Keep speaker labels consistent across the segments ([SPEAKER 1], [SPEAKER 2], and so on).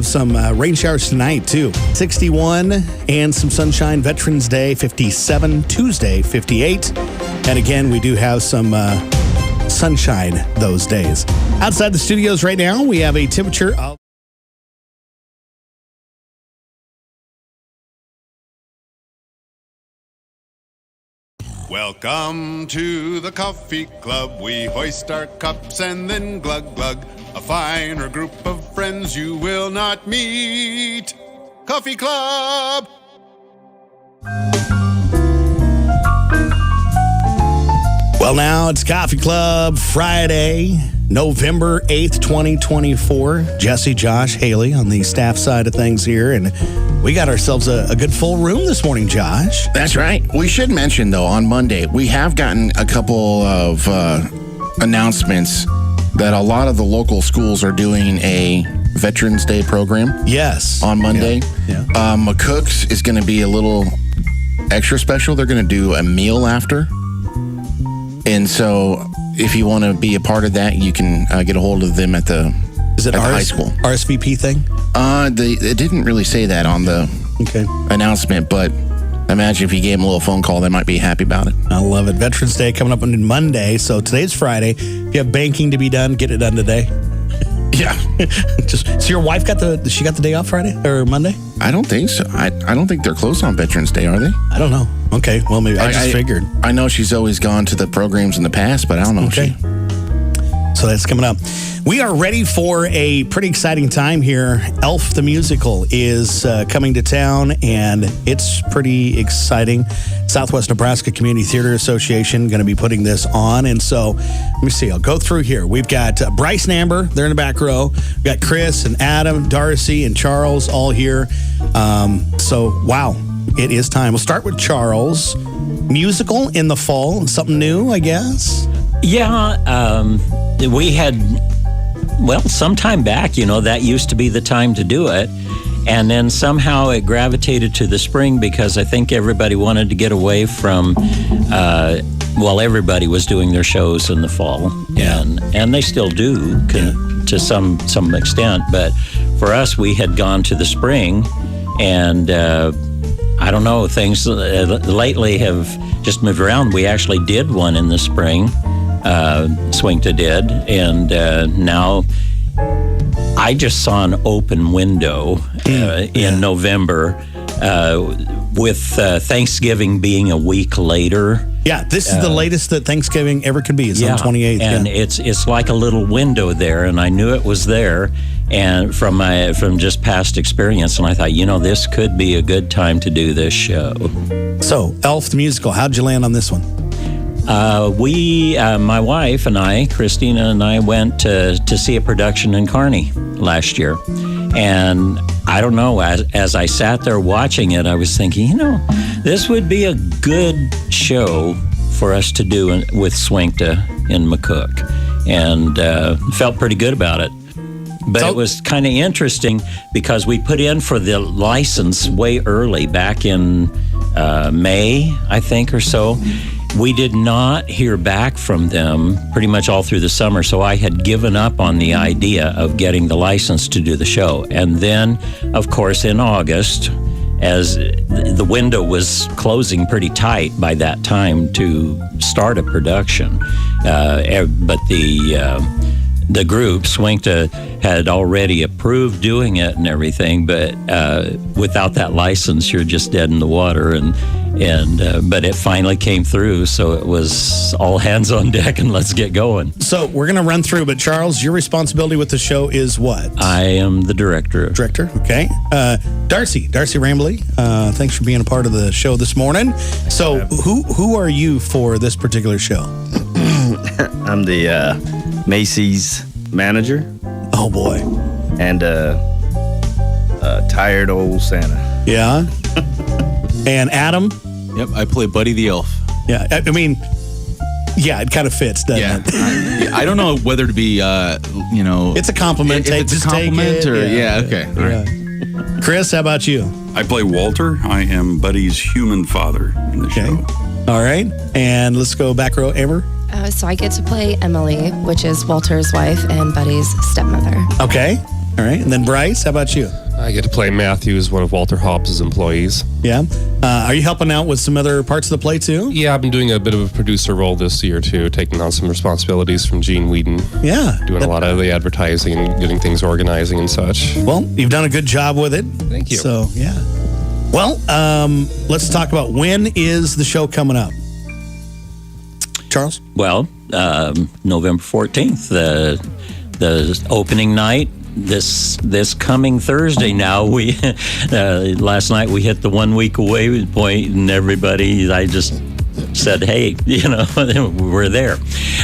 [SPEAKER 1] Some rain showers tonight, too. 61 and some sunshine. Veterans Day, 57. Tuesday, 58. And again, we do have some sunshine those days. Outside the studios right now, we have a temperature of...
[SPEAKER 2] Welcome to the coffee club. We hoist our cups and then glug glug. A finer group of friends you will not meet. Coffee Club!
[SPEAKER 1] Well, now it's Coffee Club Friday, November 8th, 2024. Jesse, Josh, Haley on the staff side of things here. And we got ourselves a good full room this morning, Josh.
[SPEAKER 3] That's right. We should mention, though, on Monday, we have gotten a couple of announcements that a lot of the local schools are doing a Veterans Day program.
[SPEAKER 1] Yes.
[SPEAKER 3] On Monday.
[SPEAKER 1] Yeah.
[SPEAKER 3] McCook's is going to be a little extra special. They're going to do a meal after. And so if you want to be a part of that, you can get a hold of them at the, high school.
[SPEAKER 1] RSVP thing?
[SPEAKER 3] It didn't really say that on the announcement, but I imagine if you gave them a little phone call, they might be happy about it.
[SPEAKER 1] I love it. Veterans Day coming up on Monday. So today's Friday. If you have banking to be done, get it done today.
[SPEAKER 3] Yeah.
[SPEAKER 1] So your wife got the day off Friday or Monday?
[SPEAKER 3] I don't think so. I don't think they're closed on Veterans Day, are they?
[SPEAKER 1] I don't know. Okay. Well, maybe I just figured.
[SPEAKER 3] I know she's always gone to the programs in the past, but I don't know.
[SPEAKER 1] Okay. So that's coming up. We are ready for a pretty exciting time here. Elf the Musical is coming to town, and it's pretty exciting. Southwest Nebraska Community Theater Association going to be putting this on. And so, let me see. I'll go through here. We've got Bryce and Amber. They're in the back row. We've got Chris and Adam, Darcy and Charles all here. So, wow. It is time. We'll start with Charles. Musical in the fall. Something new, I guess?
[SPEAKER 4] Yeah. We had... Well, some time back, that used to be the time to do it. And then somehow it gravitated to the spring because I think everybody wanted to get away from, everybody was doing their shows in the fall.
[SPEAKER 1] Yeah.
[SPEAKER 4] And they still do to some extent. But for us, we had gone to the spring. And I don't know, things lately have just moved around. We actually did one in the spring. Swingta did, and now I just saw an open window in November with Thanksgiving being a week later.
[SPEAKER 1] Yeah, this is the latest that Thanksgiving ever could be. It's on 28th.
[SPEAKER 4] And it's like a little window there, and I knew it was there, and from just past experience, and I thought, this could be a good time to do this show.
[SPEAKER 1] So, Elf the Musical, how'd you land on this one?
[SPEAKER 4] My wife and I, Christina and I, went to see a production in Kearney last year. And I don't know, as I sat there watching it, I was thinking, this would be a good show for us to do with Swingta in McCook. And felt pretty good about it. But it was kind of interesting because we put in for the license way early, back in May, I think, or so. We did not hear back from them pretty much all through the summer, so I had given up on the idea of getting the license to do the show. And then, of course, in August, as the window was closing pretty tight by that time to start a production, but the group, Swingta, had already approved doing it and everything, but without that license, you're just dead in the water. But it finally came through, so it was all hands on deck and let's get going.
[SPEAKER 1] So we're going to run through, but Charles, your responsibility with the show is what?
[SPEAKER 4] I am the director.
[SPEAKER 1] Director, okay. Darcy Rambley, thanks for being a part of the show this morning. So who are you for this particular show?
[SPEAKER 5] I'm the Macy's manager.
[SPEAKER 1] Oh, boy.
[SPEAKER 5] And tired old Santa.
[SPEAKER 1] Yeah. And Adam?
[SPEAKER 6] Yep, I play Buddy the Elf.
[SPEAKER 1] Yeah, I mean, it kind of fits, doesn't it?
[SPEAKER 6] I don't know whether to be, It's
[SPEAKER 1] a compliment.
[SPEAKER 6] If it's a compliment
[SPEAKER 1] take it.
[SPEAKER 6] Or,
[SPEAKER 1] okay.
[SPEAKER 6] All right.
[SPEAKER 1] Chris, how about you?
[SPEAKER 7] I play Walter. I am Buddy's human father in the show.
[SPEAKER 1] All right. And let's go back row, Amber.
[SPEAKER 8] So I get to play Emily, which is Walter's wife and Buddy's stepmother.
[SPEAKER 1] Okay. All right. And then Bryce, how about you?
[SPEAKER 8] I get to play Matthew as one of Walter Hobbs' employees.
[SPEAKER 1] Yeah. Are you helping out with some other parts of the play too?
[SPEAKER 8] Yeah, I've been doing a bit of a producer role this year too, taking on some responsibilities from Gene Whedon.
[SPEAKER 1] Yeah.
[SPEAKER 8] Doing a lot of the advertising and getting things organizing and such.
[SPEAKER 1] Well, you've done a good job with it.
[SPEAKER 8] Thank you.
[SPEAKER 1] So, yeah. Well, let's talk about when is the show coming up? Charles?
[SPEAKER 4] Well, November 14th, the opening night. This coming Thursday. Now we last night we hit the 1 week away point, and everybody, I just said, hey, we're there.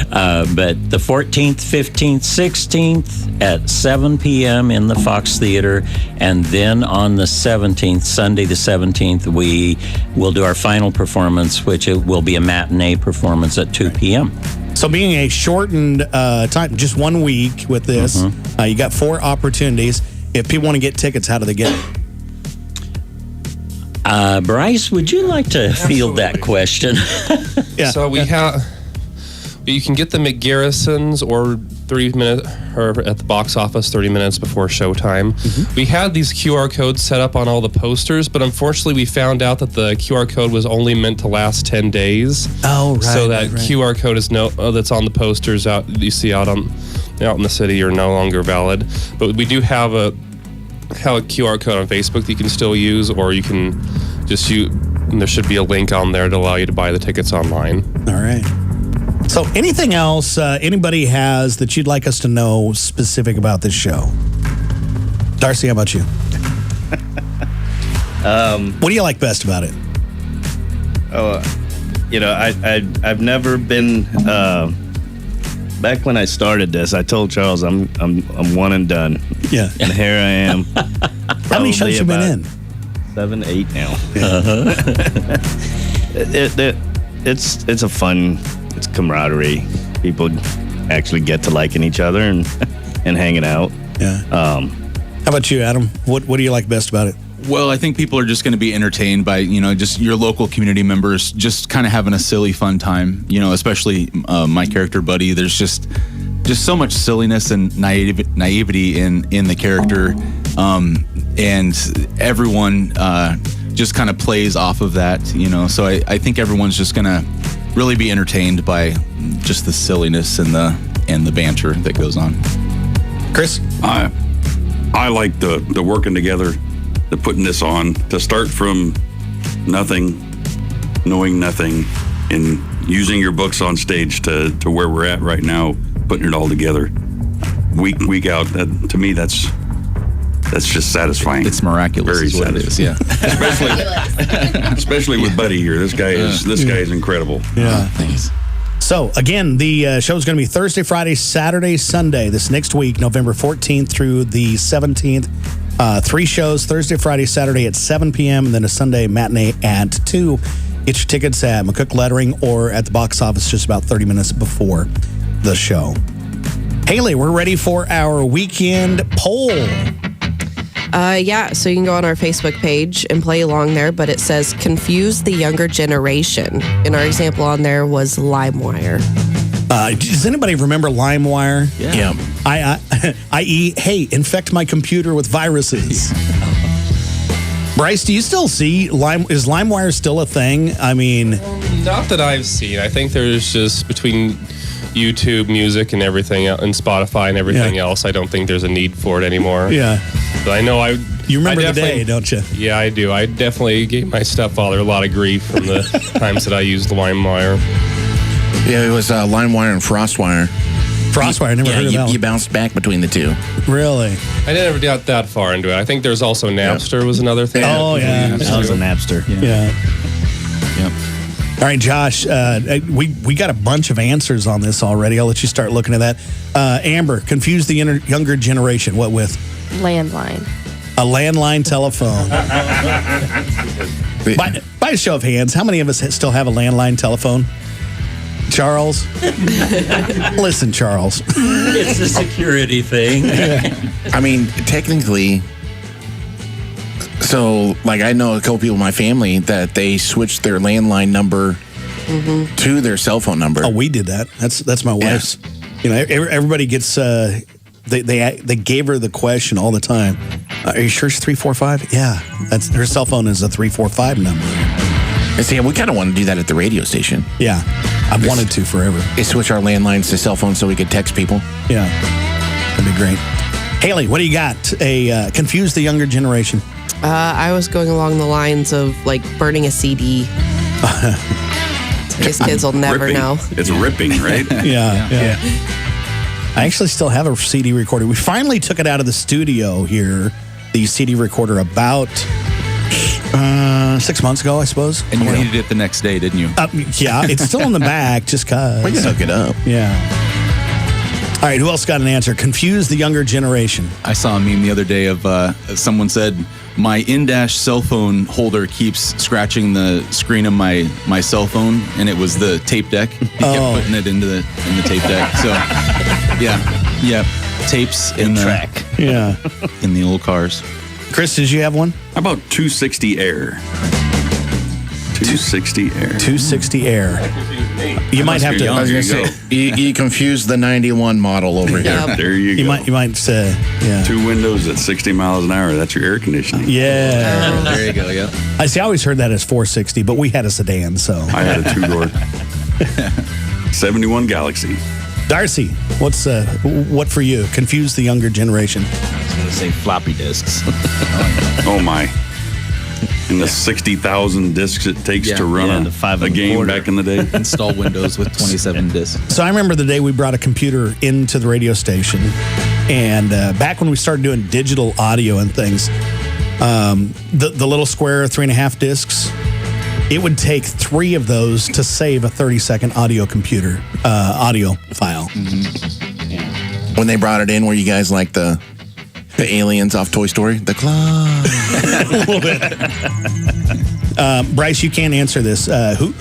[SPEAKER 4] But the 14th, 15th, 16th at 7 p.m. in the Fox Theater, and then on the 17th, Sunday the 17th, we will do our final performance, which it will be a matinee performance at 2 p.m.
[SPEAKER 1] So being a shortened time, just 1 week with this, you got 4 opportunities. If people want to get tickets, how do they get it?
[SPEAKER 4] Bryce, would you like to field that question?
[SPEAKER 1] Yeah.
[SPEAKER 8] So you can get them at Garrison's or 30 minutes or at the box office 30 minutes before showtime. We had these QR codes set up on all the posters, but unfortunately we found out that the QR code was only meant to last 10 days.
[SPEAKER 1] Oh, right.
[SPEAKER 8] So that
[SPEAKER 1] right.
[SPEAKER 8] QR code is that's on the posters out you see out in the city are no longer valid. But we do have a QR code on Facebook that you can still use, or you can just there should be a link on there to allow you to buy the tickets online.
[SPEAKER 1] All right. So anything else anybody has that you'd like us to know specific about this show? Darcy, how about you? What do you like best about it?
[SPEAKER 5] I've never been. Back when I started this, I told Charles I'm one and done.
[SPEAKER 1] Yeah.
[SPEAKER 5] And here I am.
[SPEAKER 1] How many shows you been in?
[SPEAKER 5] 7, 8 now. It's a fun. It's camaraderie. People actually get to liking each other and hanging out.
[SPEAKER 1] Yeah. How about you, Adam? What do you like best about it?
[SPEAKER 6] Well, I think people are just going to be entertained by, just your local community members just kind of having a silly, fun time, especially my character, Buddy. There's just so much silliness and naivety in the character. And everyone just kind of plays off of that, So I think everyone's just going to really be entertained by just the silliness and the banter that goes on.
[SPEAKER 1] Chris?
[SPEAKER 7] I like the working together, the putting this on, to start from nothing, knowing nothing, and using your books on stage to where we're at right now, putting it all together, week out. To me, that's just satisfying.
[SPEAKER 6] It's miraculous.
[SPEAKER 7] Very
[SPEAKER 6] is what
[SPEAKER 7] satisfying.
[SPEAKER 6] It is, yeah.
[SPEAKER 7] Especially with Buddy here. This guy is incredible.
[SPEAKER 1] Yeah.
[SPEAKER 6] Thanks.
[SPEAKER 1] So, again, the show is going to be Thursday, Friday, Saturday, Sunday, this next week, November 14th through the 17th. 3 shows, Thursday, Friday, Saturday at 7 p.m., and then a Sunday matinee at 2. Get your tickets at McCook Lettering or at the box office just about 30 minutes before the show. Haley, we're ready for our weekend poll.
[SPEAKER 9] So you can go on our Facebook page and play along there, but it says confuse the younger generation. And our example on there was LimeWire.
[SPEAKER 1] Does anybody remember LimeWire?
[SPEAKER 3] Yeah.
[SPEAKER 1] I.e., hey, infect my computer with viruses. Bryce, do you still see is LimeWire still a thing? I mean,
[SPEAKER 8] Not that I've seen. I think there's just between YouTube Music and everything and Spotify and everything else, I don't think there's a need for it anymore.
[SPEAKER 1] yeah.
[SPEAKER 8] But I know
[SPEAKER 1] You remember the day, don't you?
[SPEAKER 8] Yeah, I do. I definitely gave my stepfather a lot of grief from the times that I used LimeWire.
[SPEAKER 3] Yeah, it was LimeWire and FrostWire.
[SPEAKER 1] FrostWire, I never heard of that
[SPEAKER 3] you
[SPEAKER 1] one.
[SPEAKER 3] bounced back between the two.
[SPEAKER 1] Really?
[SPEAKER 8] I never got that far into it. I think there's also Napster was another thing.
[SPEAKER 1] Oh, yeah.
[SPEAKER 5] I was a Napster.
[SPEAKER 1] Yeah.
[SPEAKER 6] Yep.
[SPEAKER 1] All right, Josh, we got a bunch of answers on this already. I'll let you start looking at that. Amber, confuse the younger generation. What with?
[SPEAKER 10] Landline.
[SPEAKER 1] A landline telephone. By a show of hands, how many of us still have a landline telephone? Charles? Listen, Charles.
[SPEAKER 4] It's a security thing.
[SPEAKER 3] I mean, technically, so like I know a couple people in my family that they switched their landline number to their cell phone number.
[SPEAKER 1] Oh, we did that. That's my wife's. You know, everybody gets They gave her the question all the time. Are you sure it's 345? Yeah, that's her cell phone is a 345 number.
[SPEAKER 3] And see, we kind of want to do that at the radio station.
[SPEAKER 1] Yeah, I've wanted to forever.
[SPEAKER 3] They switch our landlines to cell phones so we could text people.
[SPEAKER 1] Yeah, that'd be great. Haley, what do you got? Confuse the younger generation.
[SPEAKER 9] I was going along the lines of like burning a CD. These kids will never
[SPEAKER 7] Ripping.
[SPEAKER 9] know.
[SPEAKER 7] It's ripping, right?
[SPEAKER 1] Yeah. I actually still have a CD recorder. We finally took it out of the studio here, the CD recorder, about 6 months ago, I suppose.
[SPEAKER 6] And you needed it the next day, didn't you?
[SPEAKER 1] Yeah, it's still in the back just because.
[SPEAKER 3] We can hook it up.
[SPEAKER 1] Yeah. All right, who else got an answer? Confuse the younger generation.
[SPEAKER 6] I saw a meme the other day of someone said, my in-dash cell phone holder keeps scratching the screen of my cell phone, and it was the tape deck. He kept putting it in the tape deck. So, yeah, tapes in the
[SPEAKER 5] track.
[SPEAKER 1] Yeah.
[SPEAKER 6] in the old cars.
[SPEAKER 1] Chris, did you have one?
[SPEAKER 7] How about 260 Air? 260 Air.
[SPEAKER 1] 260 Air. You might have to.
[SPEAKER 7] young.
[SPEAKER 3] I was going to
[SPEAKER 7] There you
[SPEAKER 3] say, you confused the 91 model over here.
[SPEAKER 9] Yep.
[SPEAKER 7] There you go.
[SPEAKER 1] You might say, yeah.
[SPEAKER 7] 2 windows at 60 miles an hour. That's your air conditioning.
[SPEAKER 1] Yeah.
[SPEAKER 6] There you go, yeah.
[SPEAKER 1] I always heard that as 460, but we had a sedan, so.
[SPEAKER 7] I had a 2-door. 71 Galaxy.
[SPEAKER 1] Darcy, what for you? Confuse the younger generation.
[SPEAKER 5] I was going to say floppy disks.
[SPEAKER 7] Oh my. And the 60,000 discs it takes to run
[SPEAKER 5] the 5
[SPEAKER 7] a
[SPEAKER 5] and a
[SPEAKER 7] game
[SPEAKER 5] quarter.
[SPEAKER 7] back in the day.
[SPEAKER 6] Install Windows with 27 disks.
[SPEAKER 1] So I remember the day we brought a computer into the radio station, and back when we started doing digital audio and things, the little square 3.5 discs, it would take 3 of those to save a 30-second audio file.
[SPEAKER 3] Mm-hmm. When they brought it in, were you guys like the aliens off Toy Story? The club.
[SPEAKER 1] A little bit. Bryce, you can't answer this. Who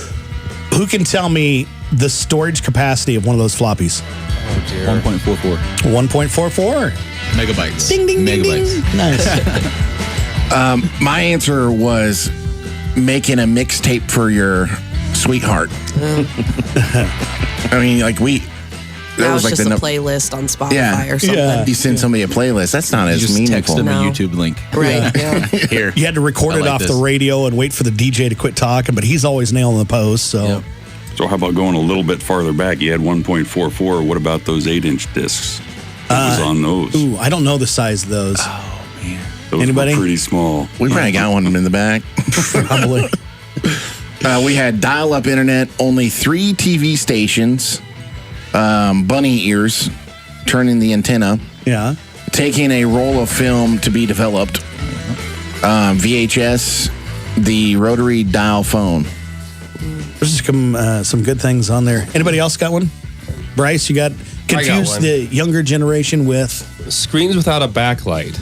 [SPEAKER 1] can tell me the storage capacity of one of those floppies?
[SPEAKER 6] Oh, dear. 1.44
[SPEAKER 1] 1.44
[SPEAKER 6] megabytes.
[SPEAKER 1] Ding, ding, ding,
[SPEAKER 6] Megabytes.
[SPEAKER 1] ding. Nice.
[SPEAKER 3] My answer was making a mixtape for your sweetheart. I mean, like
[SPEAKER 9] Now it's
[SPEAKER 3] like
[SPEAKER 9] just a playlist on Spotify or something.
[SPEAKER 1] Yeah.
[SPEAKER 3] You send somebody a playlist. That's not
[SPEAKER 6] You
[SPEAKER 3] as
[SPEAKER 6] just text
[SPEAKER 3] meaningful.
[SPEAKER 6] them
[SPEAKER 9] No.
[SPEAKER 6] a YouTube link.
[SPEAKER 9] Right. Yeah.
[SPEAKER 6] Here.
[SPEAKER 1] You had to record
[SPEAKER 6] I
[SPEAKER 1] it
[SPEAKER 6] like
[SPEAKER 1] off
[SPEAKER 6] this.
[SPEAKER 1] the radio and wait for the DJ to quit talking, but he's always nailing the post. So
[SPEAKER 6] Yep.
[SPEAKER 7] So how about going a little bit farther back? You had 1.44. What about those 8-inch discs? What was on those?
[SPEAKER 1] ooh, I don't know the size of those.
[SPEAKER 7] Those
[SPEAKER 1] anybody?
[SPEAKER 7] were pretty small.
[SPEAKER 3] We probably got one in the back.
[SPEAKER 1] Probably.
[SPEAKER 3] We had dial-up internet, only 3 TV stations, bunny ears, turning the antenna,
[SPEAKER 1] Yeah.
[SPEAKER 3] taking a roll of film to be developed, VHS, the rotary dial phone.
[SPEAKER 1] There's some good things on there. Anybody else got one? Bryce, you got confused
[SPEAKER 8] one.
[SPEAKER 1] the younger generation with?
[SPEAKER 8] Screens without a backlight.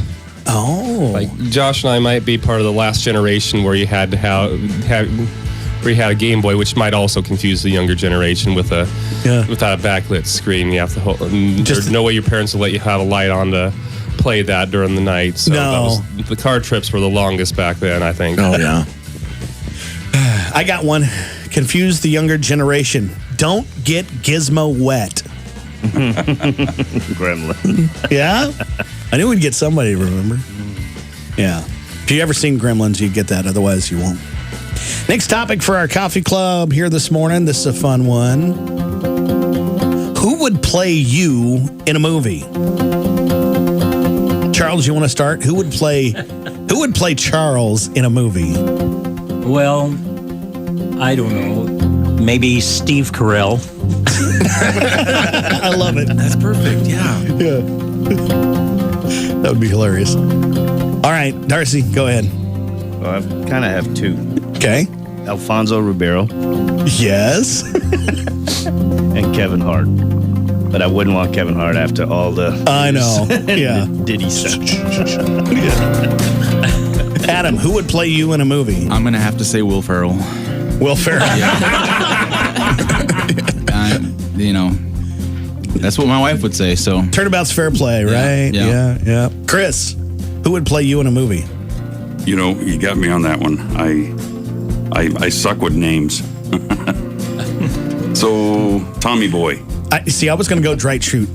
[SPEAKER 1] Oh.
[SPEAKER 8] Like Josh and I might be part of the last generation where you had to have where you had a Game Boy, which might also confuse the younger generation with without a backlit screen. You have to hold. There's no way your parents will let you have a light on to play that during the night. So the car trips were the longest back then, I think.
[SPEAKER 3] Oh, yeah.
[SPEAKER 1] I got one. Confuse the younger generation. Don't get Gizmo wet.
[SPEAKER 5] Gremlin.
[SPEAKER 1] Yeah? I knew we'd get somebody to remember. Yeah. If you ever seen Gremlins, you'd get that. Otherwise, you won't. Next topic for our coffee club here this morning. This is a fun one. Who would play you in a movie? Charles, you want to start? Who would play Charles in a movie?
[SPEAKER 4] Well, I don't know. Maybe Steve Carell.
[SPEAKER 1] I love it.
[SPEAKER 6] That's perfect. Yeah.
[SPEAKER 1] That would be hilarious. All right, Darcy, go ahead.
[SPEAKER 5] Well, I kind of have 2.
[SPEAKER 1] Okay.
[SPEAKER 5] Alfonso Ribeiro
[SPEAKER 1] Yes.
[SPEAKER 5] and Kevin Hart. But I wouldn't want Kevin Hart after all the...
[SPEAKER 1] I know. Yeah.
[SPEAKER 5] Diddy stuff.
[SPEAKER 1] Adam, who would play you in a movie?
[SPEAKER 6] I'm going to have to say Will Ferrell.
[SPEAKER 1] Will Ferrell.
[SPEAKER 6] That's what my wife would say, so.
[SPEAKER 1] Turnabout's fair play, right?
[SPEAKER 6] Yeah.
[SPEAKER 1] Chris, who would play you in a movie?
[SPEAKER 7] You know, you got me on that one. I suck with names. So, Tommy Boy.
[SPEAKER 1] I was going to go Dwight Schrute.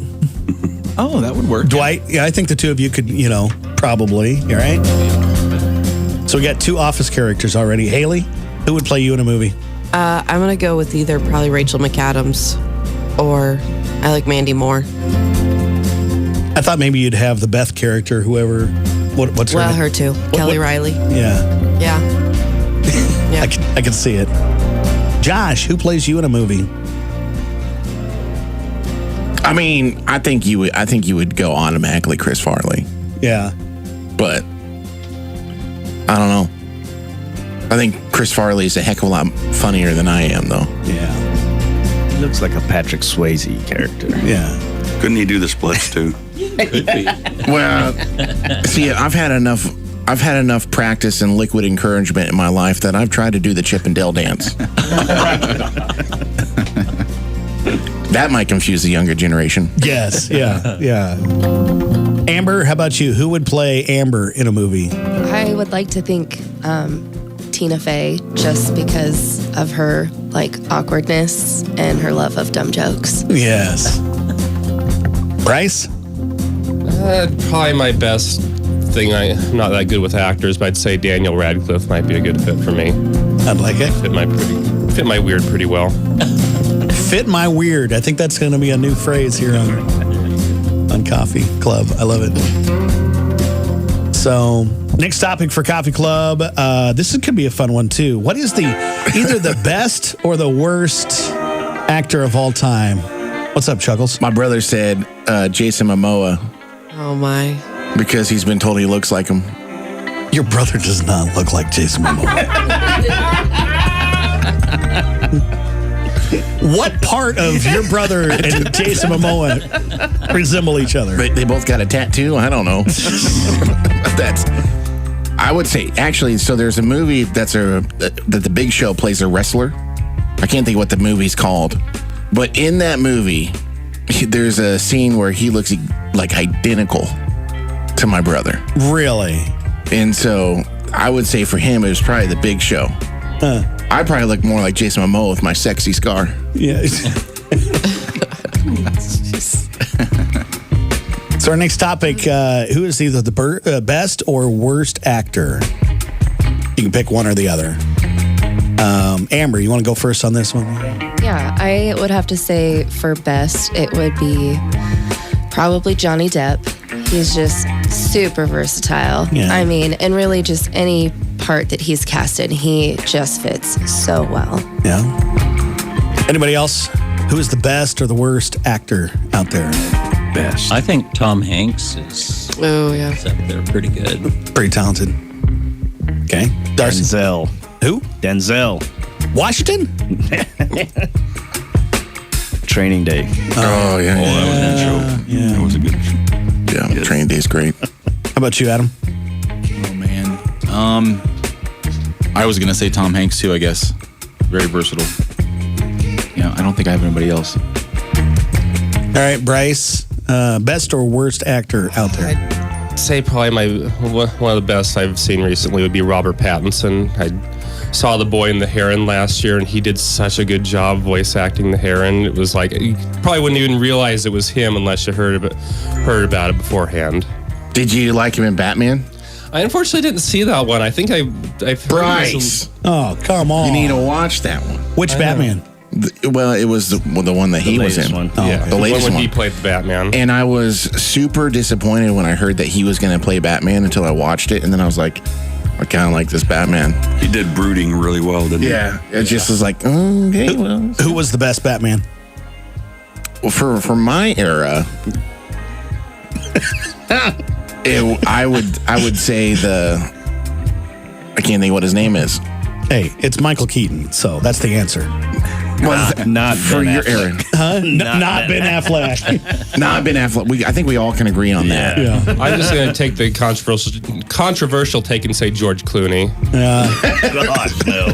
[SPEAKER 6] Oh, that would work.
[SPEAKER 1] Dwight, yeah, I think the two of you could, probably. All right. So we got 2 Office characters already. Haley, who would play you in a movie?
[SPEAKER 9] I'm going to go with either probably Rachel McAdams or I like Mandy Moore.
[SPEAKER 1] I thought maybe you'd have the Beth character, whoever. What's her
[SPEAKER 9] Well,
[SPEAKER 1] name?
[SPEAKER 9] her too. Kelly Riley.
[SPEAKER 1] Yeah.
[SPEAKER 9] Yeah.
[SPEAKER 1] I can see it. Josh, who plays you in a movie?
[SPEAKER 3] I mean, I think you would go automatically Chris Farley,
[SPEAKER 1] Yeah.
[SPEAKER 3] but I don't know. I think Chris Farley is a heck of a lot funnier than I am, though.
[SPEAKER 1] Yeah.
[SPEAKER 5] He looks like a Patrick Swayze character.
[SPEAKER 1] Yeah.
[SPEAKER 7] Couldn't he do the splits too?
[SPEAKER 3] Well, see, I've had enough practice and liquid encouragement in my life that I've tried to do the Chip and Dale dance. That might confuse the younger generation.
[SPEAKER 1] Yes. Yeah. Yeah. Amber, how about you? Who would play Amber in a movie?
[SPEAKER 10] I would like to think Tina Fey, just because of her awkwardness and her love of dumb jokes.
[SPEAKER 1] Yes. Bryce?
[SPEAKER 8] Probably my best thing. I'm not that good with actors, but I'd say Daniel Radcliffe might be a good fit for me.
[SPEAKER 1] I'd like it.
[SPEAKER 8] Fit my weird pretty well.
[SPEAKER 1] Fit my weird. I think that's going to be a new phrase here on Coffee Club. I love it. So, next topic for Coffee Club. This could be a fun one too. What is either the best or the worst actor of all time? What's up, Chuckles?
[SPEAKER 3] My brother said Jason Momoa
[SPEAKER 9] Oh, my.
[SPEAKER 3] because he's been told he looks like him.
[SPEAKER 1] Your brother does not look like Jason Momoa. What part of your brother and Jason Momoa resemble each other?
[SPEAKER 3] But they both got a tattoo? I don't know. I would say, actually, so there's a movie that the Big Show plays a wrestler. I can't think of what the movie's called. But in that movie, there's a scene where he looks like identical to my brother.
[SPEAKER 1] Really?
[SPEAKER 3] And so I would say for him, it was probably the Big Show. I probably look more like Jason Momoa with my sexy scar.
[SPEAKER 1] Yeah. So our next topic, who is either the best or worst actor? You can pick one or the other. Amber, you want to go first on this one?
[SPEAKER 10] Yeah, I would have to say for best, it would be probably Johnny Depp. He's just super versatile.
[SPEAKER 1] Yeah.
[SPEAKER 10] I mean, and really just any part that he's casted, he just fits so well.
[SPEAKER 1] Yeah. Anybody else? Who is the best or the worst actor out there?
[SPEAKER 5] Best.
[SPEAKER 4] I think Tom Hanks is
[SPEAKER 9] Oh, yeah.
[SPEAKER 4] up there pretty good.
[SPEAKER 1] Pretty talented. Okay. Darcy.
[SPEAKER 5] Denzel.
[SPEAKER 1] Who?
[SPEAKER 5] Denzel.
[SPEAKER 1] Washington?
[SPEAKER 5] Training Day.
[SPEAKER 3] Oh, yeah.
[SPEAKER 7] Oh, that was a good show.
[SPEAKER 1] Yeah.
[SPEAKER 7] That was a good show.
[SPEAKER 3] Yeah, Training Day's great.
[SPEAKER 1] How about you, Adam?
[SPEAKER 6] Oh, man. I was going to say Tom Hanks, too, I guess. Very versatile. Yeah, I don't think I have anybody else.
[SPEAKER 1] All right, Bryce. Best or worst actor out there?
[SPEAKER 8] I'd say probably one of the best I've seen recently would be Robert Pattinson. I saw The Boy and the Heron last year, and he did such a good job voice acting the Heron. It was like you probably wouldn't even realize it was him unless you heard about it beforehand.
[SPEAKER 3] Did you like him in Batman?
[SPEAKER 8] I unfortunately didn't see that one. I think I've heard
[SPEAKER 3] Bryce.
[SPEAKER 1] Oh, come on.
[SPEAKER 3] You need to watch that one.
[SPEAKER 1] Which Batman?
[SPEAKER 3] Well, it was the one that he was in.
[SPEAKER 5] One.
[SPEAKER 1] Oh,
[SPEAKER 8] yeah,
[SPEAKER 1] okay.
[SPEAKER 3] The latest
[SPEAKER 8] when
[SPEAKER 3] one.
[SPEAKER 8] he played the Batman.
[SPEAKER 3] And I was super disappointed when I heard that he was going to play Batman until I watched it. And then I was like, I kind of like this Batman.
[SPEAKER 7] He did brooding really well, didn't he?
[SPEAKER 3] Yeah. It just was like, okay, well.
[SPEAKER 1] Who was the best Batman?
[SPEAKER 3] Well, for my era, I would say I can't think what his name is.
[SPEAKER 1] Hey, it's Michael Keaton, so that's the answer.
[SPEAKER 5] Not
[SPEAKER 3] For
[SPEAKER 5] Ben
[SPEAKER 3] your
[SPEAKER 5] Affleck.
[SPEAKER 3] era.
[SPEAKER 1] Not Ben Affleck.
[SPEAKER 3] Not Ben Affleck. I think we all can agree on that.
[SPEAKER 1] Yeah.
[SPEAKER 8] I'm just going to take the controversial take and say George Clooney.
[SPEAKER 5] God, no.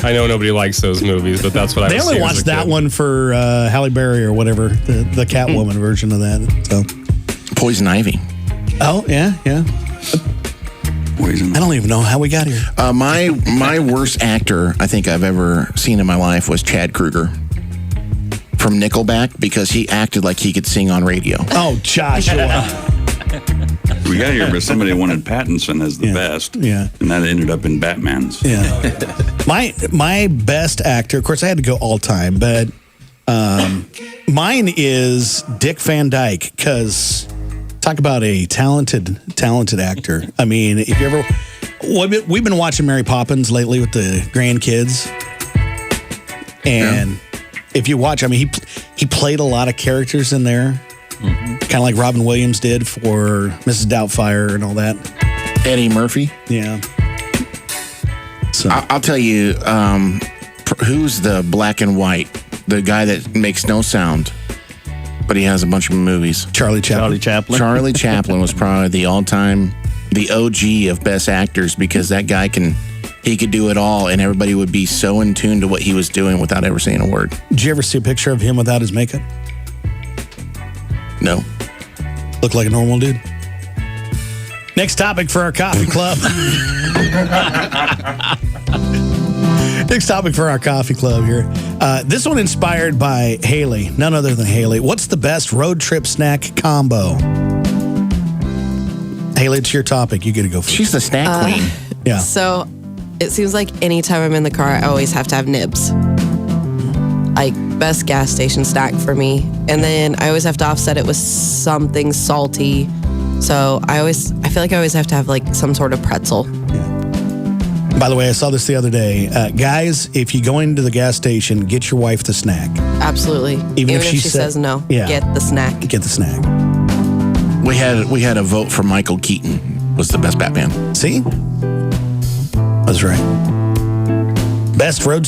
[SPEAKER 8] I know nobody likes those movies, but that's what I
[SPEAKER 1] They
[SPEAKER 8] was
[SPEAKER 1] only
[SPEAKER 8] seeing as
[SPEAKER 1] watched
[SPEAKER 8] a
[SPEAKER 1] that
[SPEAKER 8] kid.
[SPEAKER 1] one for Halle Berry or whatever, the Catwoman version of that. So.
[SPEAKER 3] Poison Ivy.
[SPEAKER 1] Oh, yeah.
[SPEAKER 7] Poison.
[SPEAKER 1] I don't even know how we got here.
[SPEAKER 3] My worst actor I think I've ever seen in my life was Chad Kruger from Nickelback because he acted like he could sing on radio.
[SPEAKER 1] Oh, Joshua.
[SPEAKER 7] We got here, but somebody wanted Pattinson as the best.
[SPEAKER 1] Yeah.
[SPEAKER 7] And that ended up in Batman's.
[SPEAKER 1] Yeah. My best actor, of course, I had to go all time, but mine is Dick Van Dyke, because talk about a talented actor. I mean, if you ever, we've been watching Mary Poppins lately with the grandkids, and if you watch, I mean, he played a lot of characters in there, kind of like Robin Williams did for Mrs. Doubtfire and all that.
[SPEAKER 3] Eddie Murphy.
[SPEAKER 1] Yeah. So
[SPEAKER 3] I'll tell you, who's the black and white, the guy that makes no sound, but he has a bunch of movies.
[SPEAKER 1] Charlie Chaplin.
[SPEAKER 3] Charlie Chaplin was probably the OG of best actors, because that guy he could do it all, and everybody would be so in tune to what he was doing without ever saying a word.
[SPEAKER 1] Did you ever see a picture of him without his makeup?
[SPEAKER 3] No.
[SPEAKER 1] Looked like a normal dude. Next topic for our coffee club. Next topic for our coffee club here. This one inspired by Haley, none other than Haley. What's the best road trip snack combo? Haley, it's your topic. You get to go first.
[SPEAKER 3] She's the snack queen.
[SPEAKER 1] Yeah.
[SPEAKER 9] So it seems like anytime I'm in the car, I always have to have nibs. Like, best gas station snack for me. And then I always have to offset it with something salty. So I feel like I always have to have like some sort of pretzel.
[SPEAKER 1] By the way, I saw this the other day. Guys, if you go into the gas station, get your wife the snack.
[SPEAKER 9] Absolutely.
[SPEAKER 1] Even if she
[SPEAKER 9] says no, get the snack.
[SPEAKER 1] Get the snack.
[SPEAKER 3] We had a vote for Michael Keaton was the best Batman.
[SPEAKER 1] See? That's right. Best road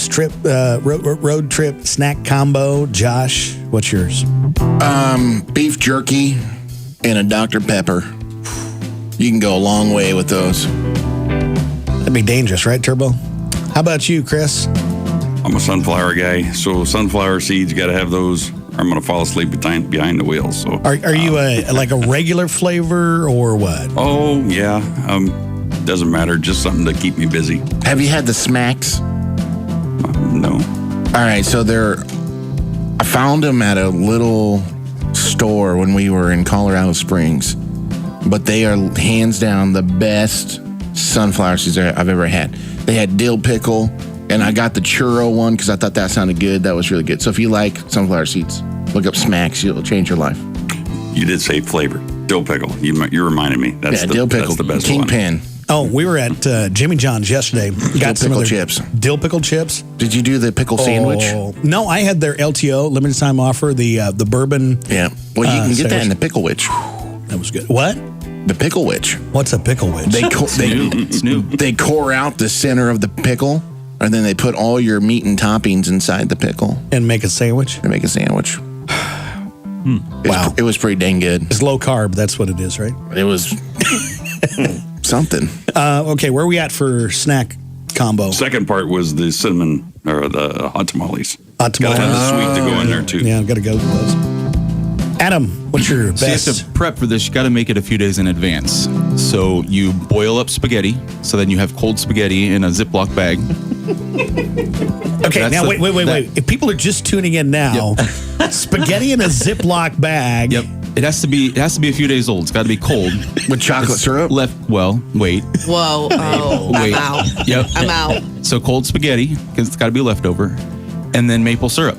[SPEAKER 1] trip snack combo. Josh, what's yours?
[SPEAKER 3] Beef jerky and a Dr. Pepper. You can go a long way with those.
[SPEAKER 1] That'd be dangerous, right, Turbo? How about you, Chris?
[SPEAKER 7] I'm a sunflower guy, so sunflower seeds, got to have those, or I'm going to fall asleep behind the wheel. So,
[SPEAKER 1] are you like a regular flavor or what?
[SPEAKER 7] Oh, yeah. Doesn't matter. Just something to keep me busy.
[SPEAKER 3] Have you had the Smacks?
[SPEAKER 7] No.
[SPEAKER 3] All right, so I found them at a little store when we were in Colorado Springs, but they are hands down the best sunflower seeds I've ever had. They had dill pickle, and I got the churro one because I thought that sounded good. That was really good. So if you like sunflower seeds, look up Smacks. It'll change your life.
[SPEAKER 7] You did say flavor. Dill pickle. You reminded me.
[SPEAKER 3] Dill pickle.
[SPEAKER 7] That's the best
[SPEAKER 3] Kingpin.
[SPEAKER 7] one.
[SPEAKER 1] Oh, we were at Jimmy John's yesterday. Got some of their
[SPEAKER 3] chips.
[SPEAKER 1] Dill pickle chips.
[SPEAKER 3] Did you do the pickle sandwich?
[SPEAKER 1] No, I had their LTO, limited time offer, the bourbon.
[SPEAKER 3] Yeah. Well, you can get that in the Pickle Witch.
[SPEAKER 1] That was good. What?
[SPEAKER 3] The Pickle Witch.
[SPEAKER 1] What's a Pickle Witch?
[SPEAKER 6] It's new.
[SPEAKER 3] They core out the center of the pickle, and then they put all your meat and toppings inside the pickle.
[SPEAKER 1] And make a sandwich?
[SPEAKER 3] And make a sandwich.
[SPEAKER 1] Wow.
[SPEAKER 3] It was pretty dang good.
[SPEAKER 1] It's low carb. That's what it is, right?
[SPEAKER 3] It was something.
[SPEAKER 1] Okay, where are we at for snack combo?
[SPEAKER 7] Second part was the cinnamon, or the hot tamales.
[SPEAKER 1] Hot tamales.
[SPEAKER 7] Gotta have the sweet to go in there, too.
[SPEAKER 1] Yeah, I've got to go with those. Adam, what's your best?
[SPEAKER 6] So you have to prep for this. You got to make it a few days in advance. So you boil up spaghetti. So then you have cold spaghetti in a Ziploc bag.
[SPEAKER 1] Okay, now wait. If people are just tuning in now, spaghetti in a Ziploc bag.
[SPEAKER 6] Yep. It has to be a few days old. It's got to be cold
[SPEAKER 3] with chocolate syrup.
[SPEAKER 6] Wait.
[SPEAKER 9] Whoa. Oh,
[SPEAKER 6] wait.
[SPEAKER 9] I'm out.
[SPEAKER 6] Yep.
[SPEAKER 9] I'm out.
[SPEAKER 6] So cold spaghetti, because it's got to be leftover, and then maple syrup.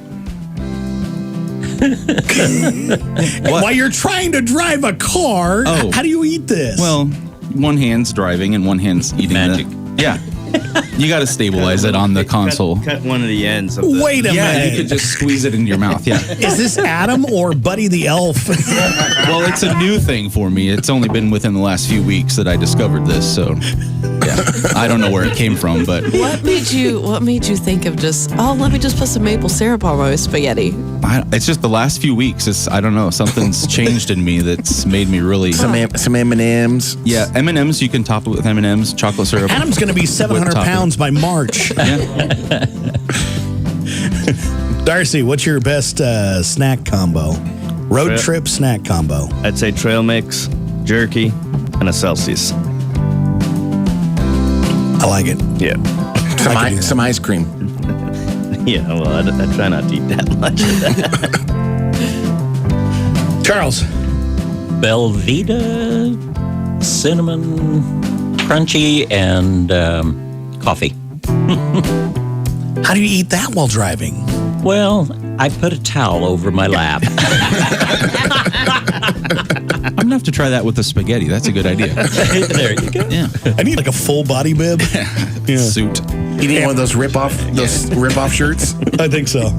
[SPEAKER 1] While you're trying to drive a car, how do you eat this?
[SPEAKER 6] Well, one hand's driving and one hand's eating
[SPEAKER 5] Magic.
[SPEAKER 6] Yeah. You got to stabilize it on the console.
[SPEAKER 5] Cut one of the ends. Of the,
[SPEAKER 1] Wait a minute.
[SPEAKER 6] You could just squeeze it into your mouth. Yeah.
[SPEAKER 1] Is this Adam or Buddy the Elf?
[SPEAKER 6] Well, it's a new thing for me. It's only been within the last few weeks that I discovered this. So, yeah, I don't know where it came from, but
[SPEAKER 9] What made you think of let me just put some maple syrup on my spaghetti?
[SPEAKER 6] it's just the last few weeks. I don't know. Something's changed in me that's made me really.
[SPEAKER 3] Some M&Ms.
[SPEAKER 6] Yeah, M&Ms. You can top it with M&Ms, chocolate syrup.
[SPEAKER 1] Adam's going to be 700 pounds by March.
[SPEAKER 6] Yeah.
[SPEAKER 1] Darcy, what's your best snack combo? Road trip snack combo.
[SPEAKER 5] I'd say trail mix, jerky, and a Celsius.
[SPEAKER 1] I like it.
[SPEAKER 5] Yeah.
[SPEAKER 3] Some ice cream.
[SPEAKER 5] Yeah, well, I try not to eat that much of that.
[SPEAKER 1] Charles.
[SPEAKER 4] Belvita, cinnamon, crunchy, and coffee.
[SPEAKER 1] How do you eat that while driving?
[SPEAKER 4] Well, I put a towel over my lap.
[SPEAKER 6] I'm gonna have to try that with the spaghetti. That's a good idea.
[SPEAKER 4] There you go.
[SPEAKER 6] Yeah.
[SPEAKER 1] I need like a full body bib. Yeah.
[SPEAKER 6] Suit.
[SPEAKER 3] You need one of those rip-off shirts?
[SPEAKER 1] I think so.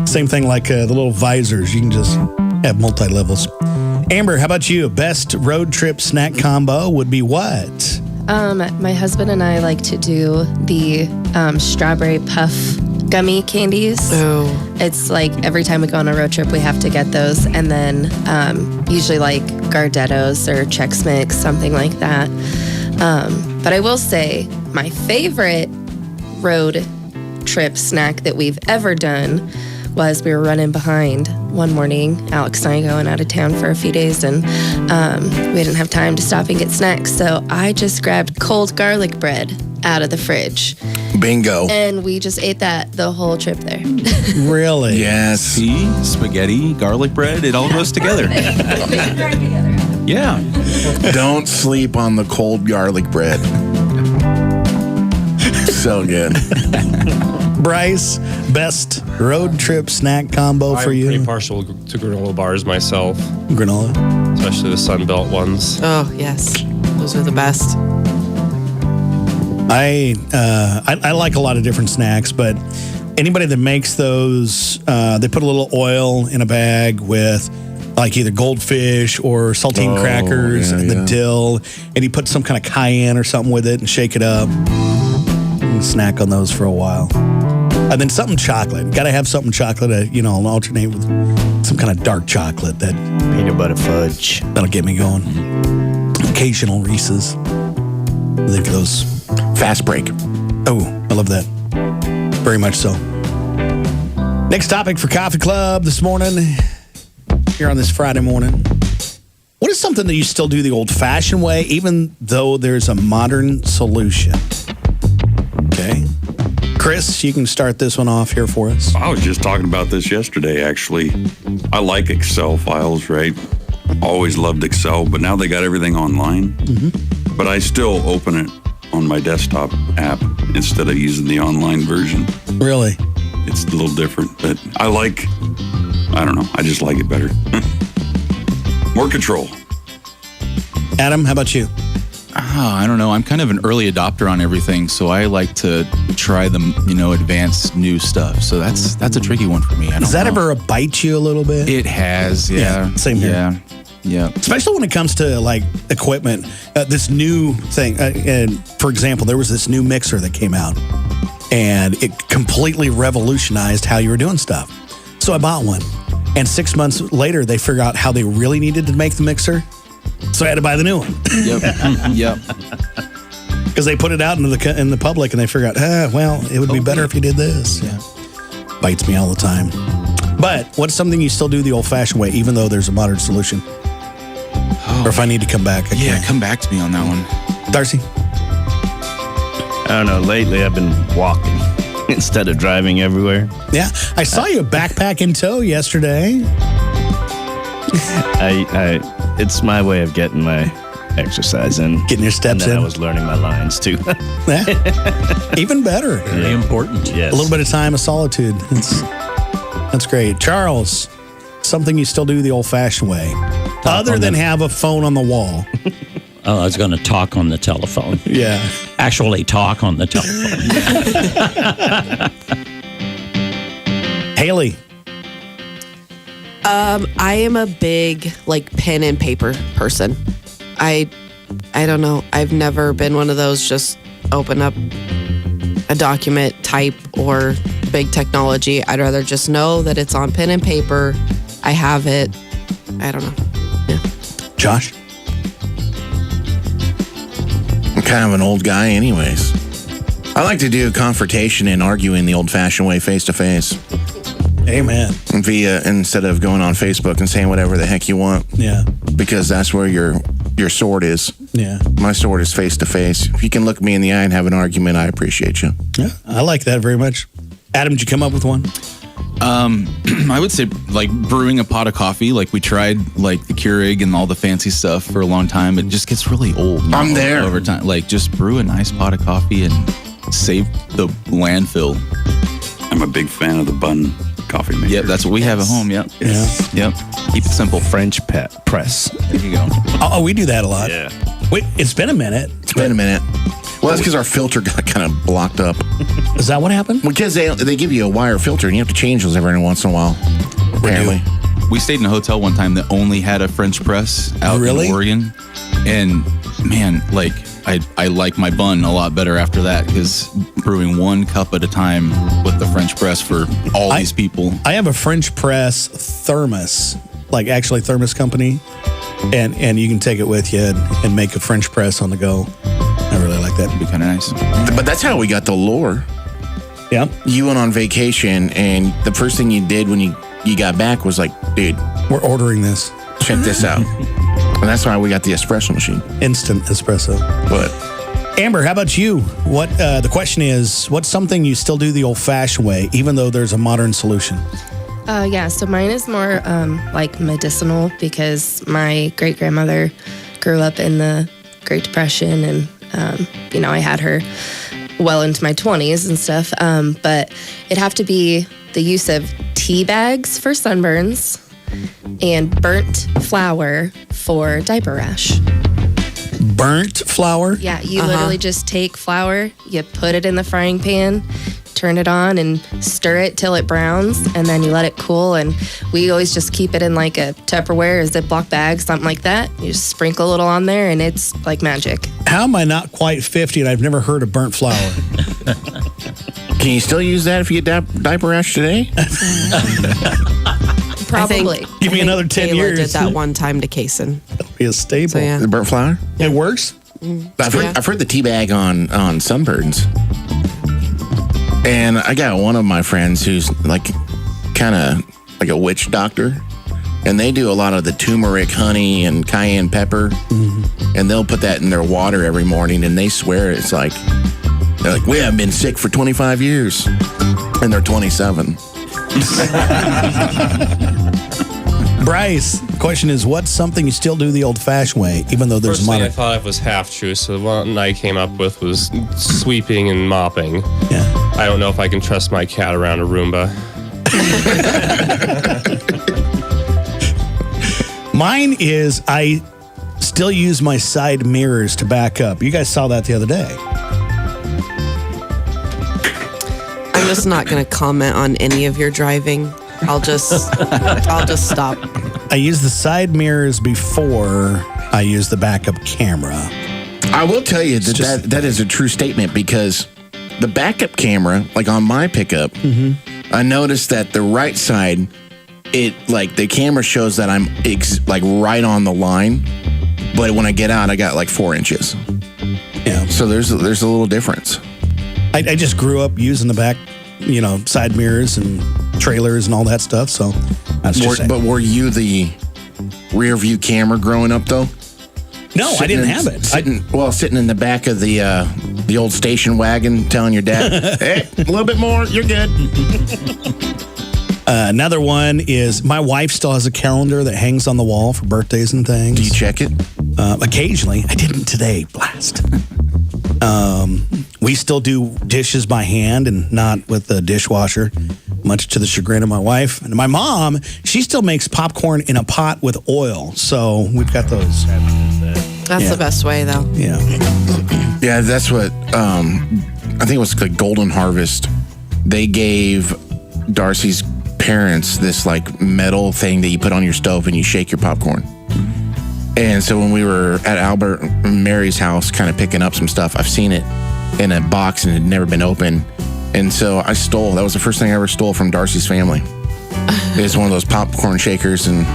[SPEAKER 1] Same thing like the little visors. You can just have multi-levels. Amber, how about you? Best road trip snack combo would be what?
[SPEAKER 10] My husband and I like to do the strawberry puff gummy candies.
[SPEAKER 9] Oh.
[SPEAKER 10] It's like every time we go on a road trip, we have to get those. And then usually like Gardettos or Chex Mix, something like that. But I will say my favorite road trip snack that we've ever done was we were running behind one morning. Alex and I going out of town for a few days, and we didn't have time to stop and get snacks. So I just grabbed cold garlic bread out of the fridge.
[SPEAKER 3] Bingo.
[SPEAKER 10] And we just ate that the whole trip there.
[SPEAKER 1] Really?
[SPEAKER 3] Yes.
[SPEAKER 6] See, spaghetti, garlic bread, it all goes together. Yeah.
[SPEAKER 3] Don't sleep on the cold garlic bread. So good.
[SPEAKER 1] Bryce, best road trip snack combo for
[SPEAKER 8] I'm
[SPEAKER 1] you?
[SPEAKER 8] pretty partial to granola bars myself,
[SPEAKER 1] Granola.
[SPEAKER 8] especially the Sunbelt ones.
[SPEAKER 9] Oh, yes. Those are the best.
[SPEAKER 1] I like a lot of different snacks, but anybody that makes those, they put a little oil in a bag with like either goldfish or saltine crackers and the dill, and you put some kind of cayenne or something with it and shake it up. And snack on those for a while. And then something chocolate. Got to have something chocolate, and alternate with some kind of dark chocolate
[SPEAKER 5] Peanut butter fudge.
[SPEAKER 1] that'll get me going. Occasional Reese's. I think those.
[SPEAKER 3] Fast break.
[SPEAKER 1] Oh, I love that. Very much so. Next topic for Coffee Club this morning, here on this Friday morning. What is something that you still do the old-fashioned way, even though there's a modern solution? Okay. Chris, you can start this one off here for us.
[SPEAKER 7] I was just talking about this yesterday, actually. I like Excel files, right? Always loved Excel, but now they got everything online. Mm-hmm. But I still open it on my desktop app instead of using the online version.
[SPEAKER 1] Really?
[SPEAKER 7] It's a little different, but I don't know, I just like it better. More control.
[SPEAKER 1] Adam, how about you?
[SPEAKER 6] I don't know. I'm kind of an early adopter on everything, so I like to try the advanced new stuff. So that's a tricky one for me.
[SPEAKER 1] Does that ever bite you a little bit?
[SPEAKER 6] It has, yeah.
[SPEAKER 1] Same here.
[SPEAKER 6] Yeah.
[SPEAKER 1] Especially when it comes to like equipment, this new thing. And for example, there was this new mixer that came out, and it completely revolutionized how you were doing stuff. So I bought one, and 6 months later, they figured out how they really needed to make the mixer. So I had to buy the new one.
[SPEAKER 6] Yep.
[SPEAKER 1] Because they put it out in the public, and they figured out, well, it would be better if you did this. Yeah. Bites me all the time. But what's something you still do the old-fashioned way, even though there's a modern solution? Or if I need to come back, I can.
[SPEAKER 6] Yeah, come back to me on that one.
[SPEAKER 1] Darcy?
[SPEAKER 5] I don't know. Lately, I've been walking instead of driving everywhere.
[SPEAKER 1] Yeah. I saw you backpack in tow yesterday.
[SPEAKER 5] It's my way of getting my exercise in.
[SPEAKER 1] Getting your steps
[SPEAKER 5] and then
[SPEAKER 1] in.
[SPEAKER 5] I was learning my lines, too.
[SPEAKER 1] Yeah. Even better.
[SPEAKER 4] Very important.
[SPEAKER 5] Yes.
[SPEAKER 1] A little bit of time of solitude. That's great. Charles, something you still do the old-fashioned way, other than have a phone on the wall.
[SPEAKER 4] Oh, I was going to talk on the telephone.
[SPEAKER 1] Yeah.
[SPEAKER 4] Actually talk on the telephone.
[SPEAKER 1] Haley.
[SPEAKER 9] I am a big pen and paper person. I don't know. I've never been one of those just open up a document, type, or big technology. I'd rather just know that it's on pen and paper. I have it. I don't know. Yeah.
[SPEAKER 1] Josh?
[SPEAKER 3] I'm kind of an old guy anyways. I like to do confrontation and arguing the old-fashioned way face-to-face.
[SPEAKER 1] Amen.
[SPEAKER 3] Instead of going on Facebook and saying whatever the heck you want.
[SPEAKER 1] Yeah.
[SPEAKER 3] Because that's where your sword is.
[SPEAKER 1] Yeah.
[SPEAKER 3] My sword is face-to-face. If you can look me in the eye and have an argument, I appreciate you.
[SPEAKER 1] Yeah. I like that very much. Adam, did you come up with one?
[SPEAKER 6] I would say like brewing a pot of coffee. Like we tried like the Keurig and all the fancy stuff for a long time. It just gets really old.
[SPEAKER 3] I'm there.
[SPEAKER 6] Over time. Like just brew a nice pot of coffee and save the landfill.
[SPEAKER 7] I'm a big fan of the bun coffee maker.
[SPEAKER 6] Yep, that's what we have at home. Yep.
[SPEAKER 1] Yeah.
[SPEAKER 6] Yep. Keep it simple.
[SPEAKER 5] French press.
[SPEAKER 6] There you go.
[SPEAKER 1] Oh, we do that a lot.
[SPEAKER 5] Yeah.
[SPEAKER 1] Wait, it's been a minute.
[SPEAKER 3] It's been a minute. Well, that's because our filter got kind of blocked up.
[SPEAKER 1] Is that what happened?
[SPEAKER 3] Because they give you a wire filter, and you have to change those every once in a while. Apparently.
[SPEAKER 6] We stayed in a hotel one time that only had a French press out
[SPEAKER 1] Really?
[SPEAKER 6] in Oregon. And man, like I like my bun a lot better after that because brewing 1 cup at a time with the French press for all these people.
[SPEAKER 1] I have a French press thermos, like actually thermos company, and you can take it with you and make a French press on the go. I really like that.
[SPEAKER 6] It'd be kind of nice.
[SPEAKER 3] But that's how we got the lure.
[SPEAKER 1] Yeah.
[SPEAKER 3] You went on vacation, and the first thing you did when you got back was like, dude,
[SPEAKER 1] We're ordering this.
[SPEAKER 3] check this out. And that's why we got the espresso machine.
[SPEAKER 1] Instant espresso.
[SPEAKER 3] But
[SPEAKER 1] Amber, how about you? What the question is, what's something you still do the old-fashioned way, even though there's a modern solution?
[SPEAKER 10] Yeah, so mine is more like medicinal because my great grandmother grew up in the Great Depression, and I had her well into my 20s and stuff. But it'd have to be the use of tea bags for sunburns and burnt flour for diaper rash.
[SPEAKER 1] Burnt flour?
[SPEAKER 10] Yeah, you literally just take flour, you put it in the frying pan, turn it on and stir it till it browns, and then you let it cool. And we always just keep it in like a Tupperware, a Ziploc bag, something like that. You just sprinkle a little on there, and it's like magic.
[SPEAKER 1] How am I not quite 50 and I've never heard of burnt flour?
[SPEAKER 3] can you still use that if you get diaper rash today?
[SPEAKER 10] Probably.
[SPEAKER 1] Give me another 10
[SPEAKER 9] Taylor
[SPEAKER 1] years.
[SPEAKER 9] did that one time to Kaysen.
[SPEAKER 1] Be a staple.
[SPEAKER 9] So, yeah.
[SPEAKER 3] The burnt flour?
[SPEAKER 1] It works?
[SPEAKER 3] I've heard the tea bag on sunburns. And I got one of my friends who's like kind of like a witch doctor. And they do a lot of the turmeric, honey, and cayenne pepper. And they'll put that in their water every morning. And they swear it's like, they're like, we haven't been sick for 25 years. And they're 27.
[SPEAKER 1] Bryce, the question is, what's something you still do the old-fashioned way, even though there's
[SPEAKER 8] First thing I
[SPEAKER 1] modern?
[SPEAKER 8] thought of was half true, so the one I came up with was sweeping and mopping.
[SPEAKER 1] Yeah.
[SPEAKER 8] I don't know if I can trust my cat around a Roomba.
[SPEAKER 1] Mine is I still use my side mirrors to back up. You guys saw that the other day.
[SPEAKER 9] I'm just not going to comment on any of your driving. I'll just stop.
[SPEAKER 1] I use the side mirrors before I use the backup camera.
[SPEAKER 3] I will tell you that is a true statement because the backup camera, like on my pickup, I noticed that the right side, the camera shows that I'm right on the line, but when I get out, I got like 4 inches.
[SPEAKER 1] Yeah.
[SPEAKER 3] So there's a little difference.
[SPEAKER 1] I just grew up using the back, side mirrors and trailers and all that stuff. So that's just
[SPEAKER 3] But were you the rear view camera growing up though?
[SPEAKER 1] no, I didn't have it.
[SPEAKER 3] Sitting in the back of the old station wagon, telling your dad, "Hey, a little bit more, you're good."
[SPEAKER 1] Another one is my wife still has a calendar that hangs on the wall for birthdays and things.
[SPEAKER 3] Do you check it?
[SPEAKER 1] Occasionally. I didn't today. Blast. We still do dishes by hand and not with the dishwasher, much to the chagrin of my wife. And my mom, she still makes popcorn in a pot with oil. So we've got those.
[SPEAKER 9] That's the best way, though.
[SPEAKER 1] Yeah.
[SPEAKER 3] Yeah, that's what I think it was like Golden Harvest. They gave Darcy's parents this like metal thing that you put on your stove and you shake your popcorn. And so when we were at Albert and Mary's house kind of picking up some stuff, I've seen it in a box and it had never been open. And so I stole. That was the first thing I ever stole from Darcy's family. It's one of those popcorn shakers, and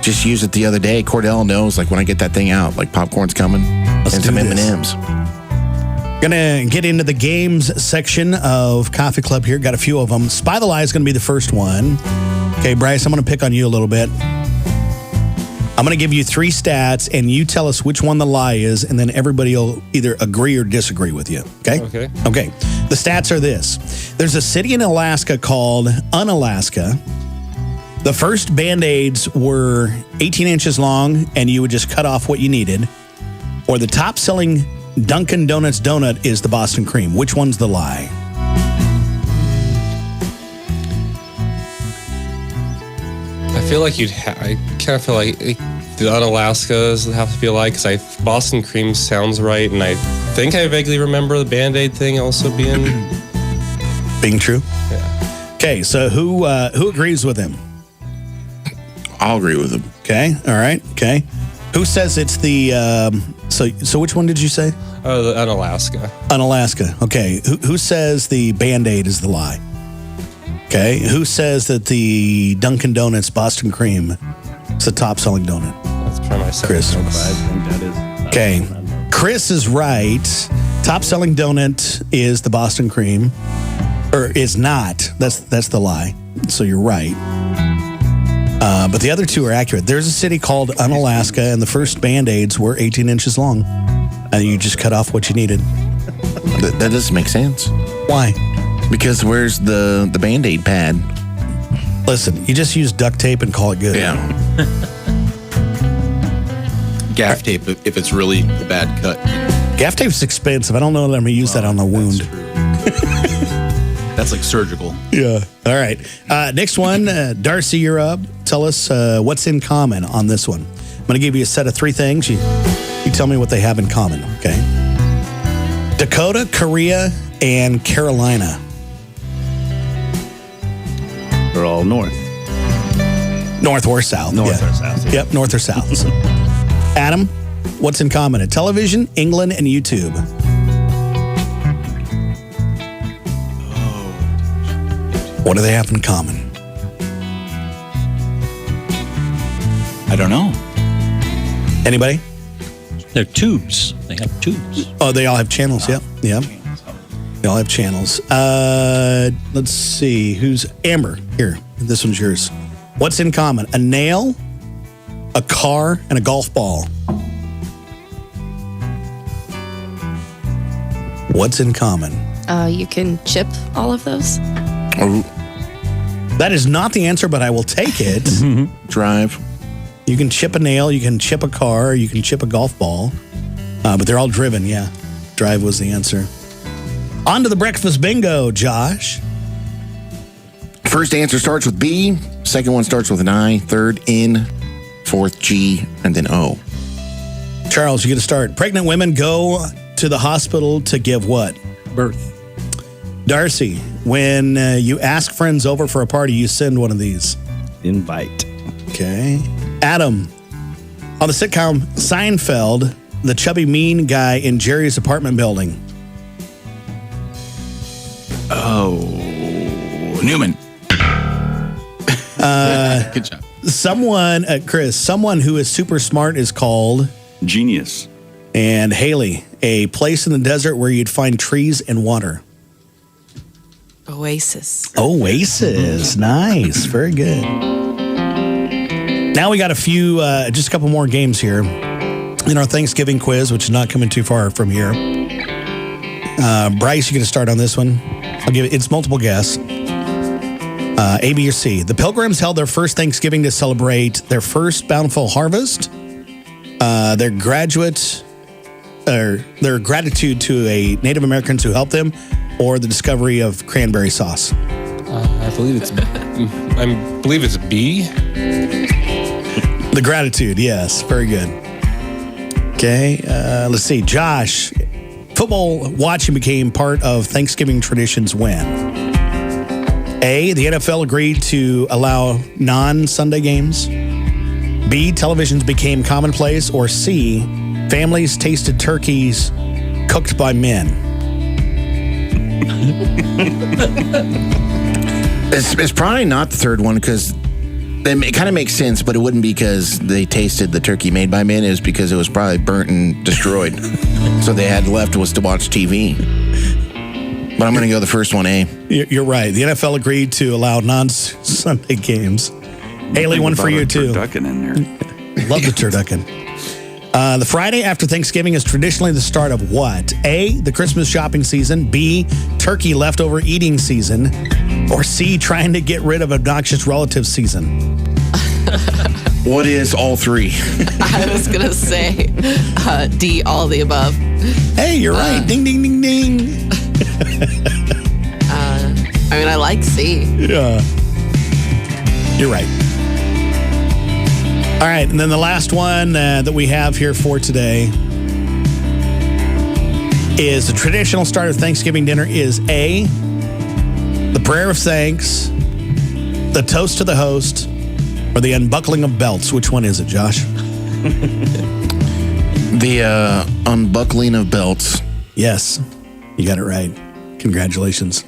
[SPEAKER 3] just used it the other day. Cordell knows, like when I get that thing out, like popcorn's coming.
[SPEAKER 1] Let's
[SPEAKER 3] and
[SPEAKER 1] do
[SPEAKER 3] some
[SPEAKER 1] this.
[SPEAKER 3] M&Ms.
[SPEAKER 1] Gonna get into the games section of Coffee Club here. Got a few of them. Spy the Lie is gonna be the first one. Okay, Bryce, I'm gonna pick on you a little bit. I'm going to give you 3 stats, and you tell us which one the lie is, and then everybody will either agree or disagree with you. Okay?
[SPEAKER 8] Okay.
[SPEAKER 1] Okay. The stats are this. There's a city in Alaska called Unalaska. The first Band-Aids were 18 inches long, and you would just cut off what you needed. Or the top-selling Dunkin' Donuts donut is the Boston Cream. Which one's the lie?
[SPEAKER 8] I feel like I kind of feel like the Unalaska's have to be a lie because Boston Cream sounds right, and I think I vaguely remember the Band-Aid thing also being
[SPEAKER 1] true.
[SPEAKER 8] Yeah.
[SPEAKER 1] Okay, so who agrees with him?
[SPEAKER 3] I'll agree with him.
[SPEAKER 1] Okay, all right. Okay, who says it's the? So which one did you say?
[SPEAKER 8] The Unalaska.
[SPEAKER 1] Unalaska. Okay, who says the Band-Aid is the lie? Okay, who says that the Dunkin' Donuts Boston Cream is the top-selling donut?
[SPEAKER 8] That's probably my second.
[SPEAKER 1] Chris.
[SPEAKER 5] I think that is.
[SPEAKER 1] Okay, Chris is right. Top-selling donut is the Boston Cream, or is not. That's the lie. So you're right. But the other two are accurate. There's a city called Unalaska, and the first Band-Aids were 18 inches long, and you just cut off what you needed.
[SPEAKER 3] That doesn't make sense.
[SPEAKER 1] Why?
[SPEAKER 3] Because where's the Band-Aid pad?
[SPEAKER 1] Listen, you just use duct tape and call it good.
[SPEAKER 3] Yeah.
[SPEAKER 6] Gaff tape if it's really a bad cut.
[SPEAKER 1] Gaff tape's expensive. I don't know that I'm going to use that on the wound.
[SPEAKER 6] That's like surgical.
[SPEAKER 1] Yeah. All right. Next one, Darcy, you're up. Tell us what's in common on this one. I'm going to give you a set of 3 things. You tell me what they have in common, okay? Dakota, Korea, and Carolina.
[SPEAKER 5] They're all north.
[SPEAKER 1] North or south.
[SPEAKER 5] North
[SPEAKER 1] yeah.
[SPEAKER 5] or south. Yeah.
[SPEAKER 1] Yep, north or south. So. Adam, what's in common? A television, England, and YouTube. What do they have in common?
[SPEAKER 6] I don't know.
[SPEAKER 1] Anybody?
[SPEAKER 4] They're tubes. They have tubes.
[SPEAKER 1] Oh, they all have channels. Yep. Yep. They all have channels. Let's see. Who's Amber? Here. This one's yours. What's in common? A nail, a car, and a golf ball. What's in common?
[SPEAKER 10] You can chip all of those.
[SPEAKER 3] Or
[SPEAKER 1] That is not the answer, but I will take it.
[SPEAKER 3] drive.
[SPEAKER 1] You can chip a nail, you can chip a car, you can chip a golf ball. But they're all driven, yeah. Drive was the answer. On to the breakfast bingo, Josh.
[SPEAKER 3] First answer starts with B. Second one starts with an I. Third N. Fourth G. And then O.
[SPEAKER 1] Charles, you get to start. Pregnant women go to the hospital to give what?
[SPEAKER 6] Birth.
[SPEAKER 1] Darcy, when you ask friends over for a party, you send one of these.
[SPEAKER 5] Invite.
[SPEAKER 1] Okay. Adam, on the sitcom Seinfeld, the chubby mean guy in Jerry's apartment building.
[SPEAKER 6] Oh, Newman. Good job.
[SPEAKER 1] Someone, Chris, someone who is super smart is called...
[SPEAKER 7] Genius.
[SPEAKER 1] And Haley, a place in the desert where you'd find trees and water.
[SPEAKER 9] Oasis.
[SPEAKER 1] Oasis. Nice. Very good. Now we got just a couple more games here in our Thanksgiving quiz, which is not coming too far from here. Bryce, you're going to start on this one. It's multiple guess. A, B, or C. The Pilgrims held their first Thanksgiving to celebrate their first bountiful harvest, their gratitude to a Native Americans who helped them, or the discovery of cranberry sauce.
[SPEAKER 8] I believe it's B.
[SPEAKER 1] The gratitude, yes. Very good. Okay, let's see. Josh, football watching became part of Thanksgiving traditions when? A, the NFL agreed to allow non-Sunday games. B, televisions became commonplace. Or C, families tasted turkeys cooked by men.
[SPEAKER 3] It's probably not the third one because it kind of makes sense, but it wouldn't be because they tasted the turkey made by men. It was because it was probably burnt and destroyed. So they had left was to watch TV. But I'm going to go the first one, A.
[SPEAKER 1] You're right. The NFL agreed to allow non-Sunday games. Haley, one for you, too.
[SPEAKER 7] Turducken in there.
[SPEAKER 1] Love the turducken. The Friday after Thanksgiving is traditionally the start of what? A, the Christmas shopping season. B, turkey leftover eating season. Or C, trying to get rid of obnoxious relatives season.
[SPEAKER 3] What is all three?
[SPEAKER 9] I was going to say D, all the above.
[SPEAKER 1] Hey, you're right. Ding, ding, ding, ding.
[SPEAKER 9] I mean, I like C.
[SPEAKER 1] Yeah. You're right. All right, and then the last one that we have here for today is the traditional start of Thanksgiving dinner is A, the prayer of thanks, the toast to the host, or the unbuckling of belts. Which one is it, Josh?
[SPEAKER 3] The unbuckling of belts.
[SPEAKER 1] Yes, you got it right. Congratulations.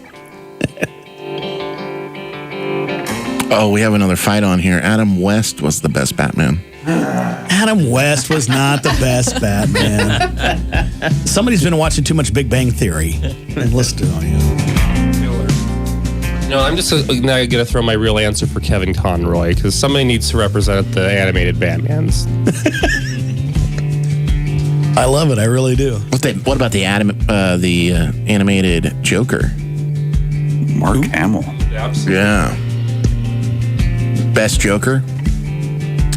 [SPEAKER 3] Oh, we have another fight on here. Adam West was the best Batman.
[SPEAKER 1] Adam West was not the best Batman. Somebody's been watching too much Big Bang Theory and listening on you.
[SPEAKER 8] No, I'm just now going to throw my real answer for Kevin Conroy because somebody needs to represent the animated Batmans.
[SPEAKER 1] I love it. I really do.
[SPEAKER 3] What about the animated Joker?
[SPEAKER 7] Mark Hamill.
[SPEAKER 3] Yeah. Best Joker?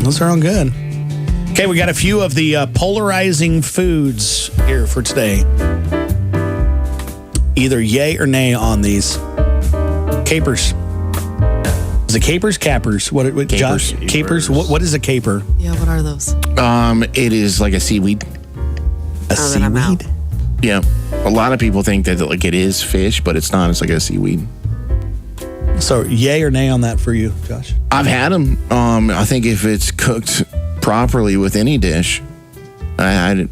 [SPEAKER 1] Those are all good. Okay, we got a few of the polarizing foods here for today. Either yay or nay on these. Capers. Is it capers? Cappers? What
[SPEAKER 3] Capers.
[SPEAKER 1] Josh? Capers? What is a caper?
[SPEAKER 9] Yeah, what are those?
[SPEAKER 3] It is like a seaweed.
[SPEAKER 9] Then I'm out.
[SPEAKER 1] Seaweed?
[SPEAKER 3] Yeah. A lot of people think that like it is fish, but it's not. It's like a seaweed.
[SPEAKER 1] So, yay or nay on that for you, Josh?
[SPEAKER 3] I've had them. I think if it's cooked properly with any dish, I'd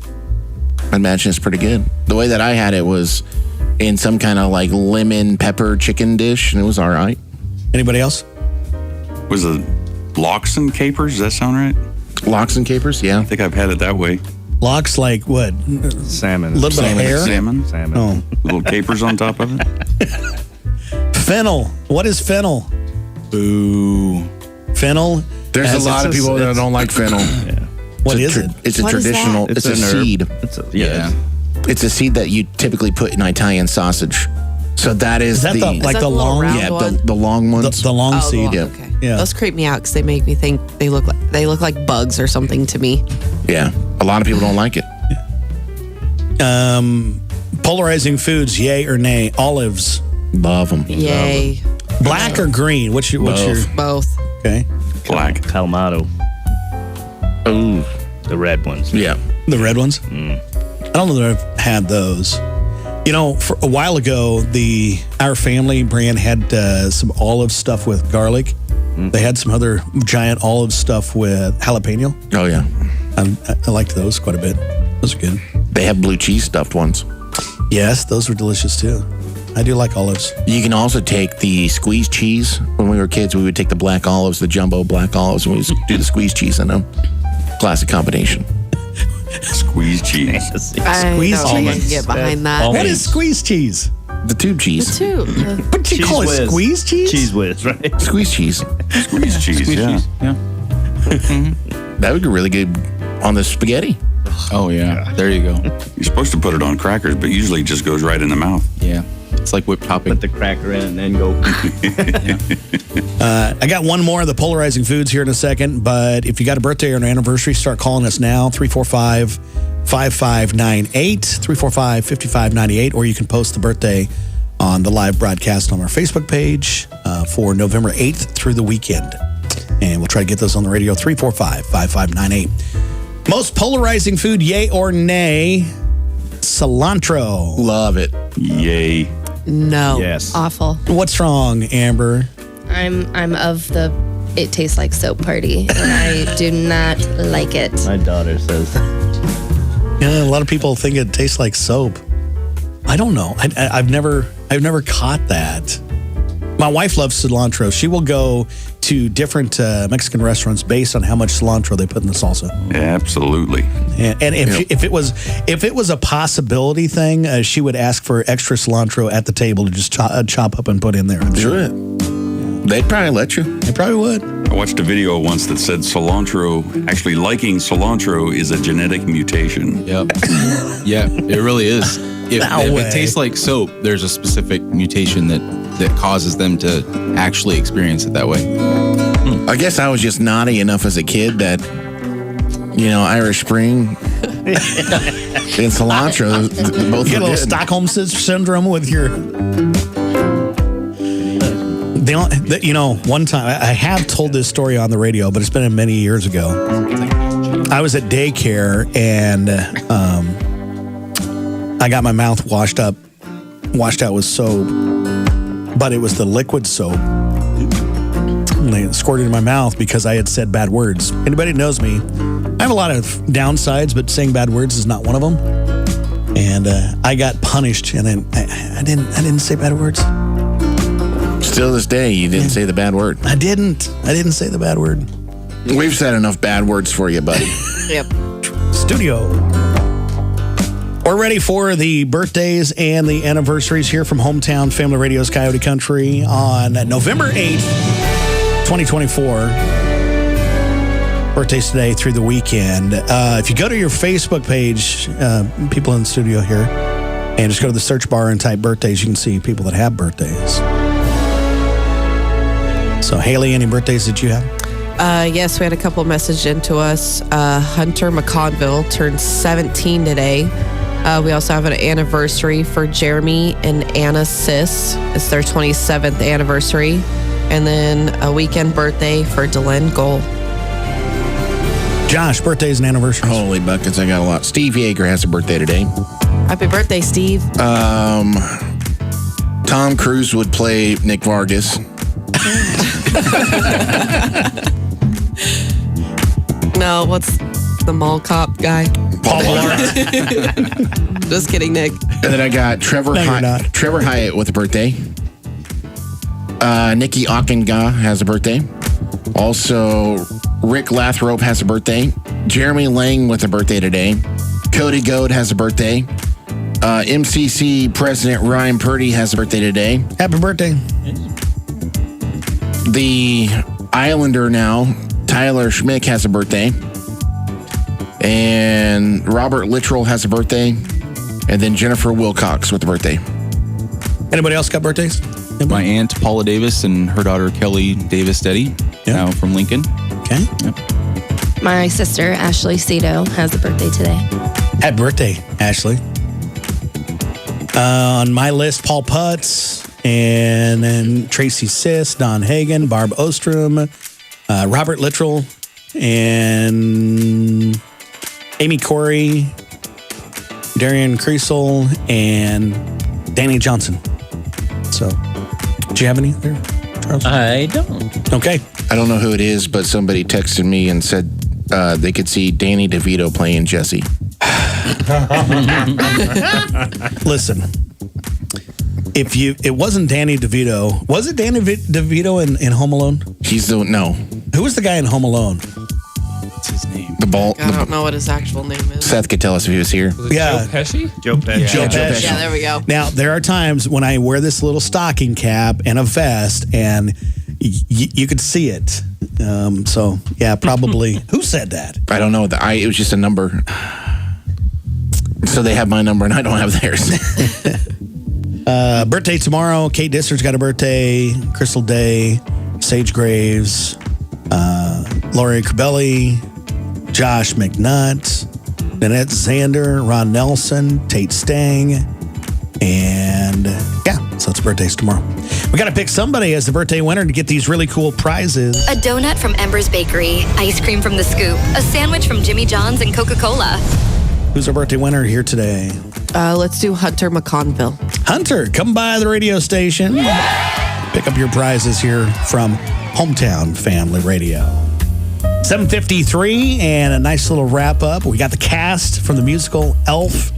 [SPEAKER 3] imagine it's pretty good. The way that I had it was in some kind of like lemon pepper chicken dish, and it was all right.
[SPEAKER 1] Anybody else?
[SPEAKER 7] Was it lox and capers? Does that sound right?
[SPEAKER 3] Lox and capers, yeah.
[SPEAKER 7] I think I've had it that way.
[SPEAKER 1] Lox like what?
[SPEAKER 5] Salmon.
[SPEAKER 1] A little bit of hair?
[SPEAKER 7] Salmon.
[SPEAKER 1] Oh.
[SPEAKER 7] Little capers on top of it.
[SPEAKER 1] Fennel. What is fennel?
[SPEAKER 6] Boo.
[SPEAKER 1] Fennel?
[SPEAKER 3] There's a lot of people that don't like fennel.
[SPEAKER 1] What is it?
[SPEAKER 3] It's a
[SPEAKER 9] What is
[SPEAKER 3] traditional.
[SPEAKER 9] that?
[SPEAKER 3] It's a
[SPEAKER 5] an herb.
[SPEAKER 3] seed.
[SPEAKER 5] Yeah.
[SPEAKER 3] It's a seed that you typically put in Italian sausage. So that is,
[SPEAKER 1] Is that the,
[SPEAKER 9] Is
[SPEAKER 1] like
[SPEAKER 9] that
[SPEAKER 1] the
[SPEAKER 9] the little
[SPEAKER 1] long?
[SPEAKER 9] round
[SPEAKER 3] yeah,
[SPEAKER 9] one?
[SPEAKER 3] the long ones.
[SPEAKER 1] The long
[SPEAKER 9] Oh,
[SPEAKER 1] seed.
[SPEAKER 3] yeah.
[SPEAKER 9] Okay.
[SPEAKER 1] Yeah.
[SPEAKER 9] Those creep me out because they make me think they look like bugs or something to me.
[SPEAKER 3] Yeah, a lot of people don't like it.
[SPEAKER 1] Polarizing foods, yay or nay? Olives.
[SPEAKER 3] Love them.
[SPEAKER 9] Yay.
[SPEAKER 1] Black or green? What's your
[SPEAKER 9] Both.
[SPEAKER 1] okay?
[SPEAKER 7] Black.
[SPEAKER 5] Clamato.
[SPEAKER 3] Ooh,
[SPEAKER 5] The red ones.
[SPEAKER 3] yeah.
[SPEAKER 1] The red ones? I don't know that I've had those. You know, for a while ago, our family brand had some olive stuff with garlic. They had some other giant olive stuff with jalapeno.
[SPEAKER 3] Oh yeah.
[SPEAKER 1] I liked those quite a bit. Those are good.
[SPEAKER 3] They have blue cheese stuffed ones.
[SPEAKER 1] Yes, those were delicious too. I do like olives.
[SPEAKER 3] You can also take the squeezed cheese. When we were kids, we would take the black olives, the jumbo black olives, and we would do the squeezed cheese in them. Classic combination.
[SPEAKER 7] Squeeze cheese.
[SPEAKER 9] I
[SPEAKER 1] Squeeze
[SPEAKER 9] don't think I can
[SPEAKER 1] cheese.
[SPEAKER 9] get behind that.
[SPEAKER 1] What is squeezed cheese?
[SPEAKER 3] The tube cheese.
[SPEAKER 9] Too.
[SPEAKER 1] What do you call it?
[SPEAKER 5] whiz.
[SPEAKER 1] Squeezed cheese?
[SPEAKER 5] Cheese whiz, right?
[SPEAKER 3] Squeezed cheese.
[SPEAKER 7] Squeeze cheese, yeah.
[SPEAKER 3] That would be really good on the spaghetti.
[SPEAKER 6] Oh, yeah. There you go.
[SPEAKER 7] You're supposed to put it on crackers, but usually it just goes right in the mouth.
[SPEAKER 6] Yeah. It's like whipped topping.
[SPEAKER 5] Put the cracker in and then go.
[SPEAKER 1] I got one more of the polarizing foods here in a second, but if you got a birthday or an anniversary, start calling us now, 345-5598, 345-5598, or you can post the birthday on the live broadcast on our Facebook page for November 8th through the weekend. And we'll try to get those on the radio, 345-5598. Most polarizing food, yay or nay? Cilantro.
[SPEAKER 3] Love it.
[SPEAKER 7] Yay.
[SPEAKER 9] No.
[SPEAKER 5] Yes.
[SPEAKER 10] Awful.
[SPEAKER 1] What's wrong, Amber?
[SPEAKER 10] I'm of the it tastes like soap party, and I do not like it.
[SPEAKER 5] My daughter says.
[SPEAKER 1] Yeah, a lot of people think it tastes like soap. I don't know. I've never caught that. My wife loves cilantro. She will go to different Mexican restaurants based on how much cilantro they put in the salsa.
[SPEAKER 7] Absolutely.
[SPEAKER 1] And if it was a possibility thing, she would ask for extra cilantro at the table to just chop up and put in there. I'm
[SPEAKER 3] Do
[SPEAKER 1] sure.
[SPEAKER 3] it. They'd probably let you.
[SPEAKER 1] They probably would.
[SPEAKER 7] I watched a video once that said actually liking cilantro is a genetic mutation.
[SPEAKER 6] Yep. Yeah, it really is. If it tastes like soap, there's a specific mutation that causes them to actually experience it that way.
[SPEAKER 3] I guess I was just naughty enough as a kid that, Irish Spring and cilantro both
[SPEAKER 1] You get a little
[SPEAKER 3] good.
[SPEAKER 1] Stockholm syndrome with your. One time, I have told this story on the radio, but it's been many years ago. I was at daycare and I got my mouth washed out with soap, but it was the liquid soap. And they squirted it in my mouth because I had said bad words. Anybody who knows me, I have a lot of downsides, but saying bad words is not one of them. And I got punished, and then I didn't say bad words.
[SPEAKER 3] Still this day, you didn't say the bad word.
[SPEAKER 1] I didn't say the bad word.
[SPEAKER 3] We've said enough bad words for you, buddy.
[SPEAKER 9] Yep.
[SPEAKER 1] Studio. We're ready for the birthdays and the anniversaries here from Hometown Family Radio's Coyote Country on November 8th, 2024. Birthdays today through the weekend. If you go to your Facebook page, people in the studio here, and just go to the search bar and type birthdays, you can see people that have birthdays. So, Haley, any birthdays that you have?
[SPEAKER 9] Yes, we had a couple messaged into us. Hunter McConville turned 17 today. We also have an anniversary for Jeremy and Anna Sis. It's their 27th anniversary. And then a weekend birthday for Delenn Gold.
[SPEAKER 1] Josh, birthdays and anniversaries.
[SPEAKER 3] Holy buckets, I got a lot. Steve Yeager has a birthday today.
[SPEAKER 9] Happy birthday, Steve.
[SPEAKER 3] Tom Cruise would play Nick Vargas.
[SPEAKER 9] No, what's the mall cop guy?
[SPEAKER 1] Paul Blart.
[SPEAKER 9] Just kidding, Nick.
[SPEAKER 3] And then I got Trevor Hyatt with a birthday. Nikki Ockenga has a birthday. Also, Rick Lathrop has a birthday. Jeremy Lang with a birthday today. Cody Goad has a birthday. MCC President Ryan Purdy has a birthday today.
[SPEAKER 1] Happy birthday.
[SPEAKER 3] The Islander now, Tyler Schmick, has a birthday. And Robert Littrell has a birthday. And then Jennifer Wilcox with a birthday.
[SPEAKER 1] Anybody else got birthdays?
[SPEAKER 6] My aunt Paula Davis and her daughter Kelly Davis Deddy, now from Lincoln.
[SPEAKER 1] Okay.
[SPEAKER 6] Yep.
[SPEAKER 10] My sister, Ashley Cito, has a birthday today.
[SPEAKER 1] Happy birthday, Ashley. On my list, Paul Putz, and then Tracy Siss, Don Hagen, Barb Ostrom, Robert Littrell, and Amy Corey, Darian Creasel, and Danny Johnson. So, do you have any there, Charles?
[SPEAKER 4] I don't.
[SPEAKER 1] Okay.
[SPEAKER 3] I don't know who it is, but somebody texted me and said they could see Danny DeVito playing Jesse.
[SPEAKER 1] Listen, it wasn't Danny DeVito. Was it Danny DeVito in Home Alone?
[SPEAKER 3] No.
[SPEAKER 1] Who was the guy in Home Alone?
[SPEAKER 6] What's his name?
[SPEAKER 3] The ball.
[SPEAKER 9] I don't know what his actual name is.
[SPEAKER 3] Seth could tell us if he was here.
[SPEAKER 8] Was it
[SPEAKER 1] Yeah.
[SPEAKER 8] Joe Pesci?
[SPEAKER 5] Joe Pesci.
[SPEAKER 1] Joe Pesci.
[SPEAKER 9] Yeah, there we go.
[SPEAKER 1] Now, there are times when I wear this little stocking cap and a vest, and you could see it. So, yeah, probably. Who said that?
[SPEAKER 3] I don't know. It was just a number. So they have my number and I don't have theirs.
[SPEAKER 1] Birthday tomorrow. Kate Disser's got a birthday. Crystal Day, Sage Graves, Lori Cabelli, Josh McNutt, Nanette Zander, Ron Nelson, Tate Stang, and so it's birthdays tomorrow. We got to pick somebody as the birthday winner to get these really cool prizes.
[SPEAKER 11] A donut from Ember's Bakery, ice cream from The Scoop, a sandwich from Jimmy John's and Coca-Cola.
[SPEAKER 1] Who's our birthday winner here today?
[SPEAKER 9] Let's do Hunter McConville.
[SPEAKER 1] Hunter, come by the radio station. Pick up your prizes here from Hometown Family Radio. 7:53 and a nice little wrap up. We got the cast from the musical Elf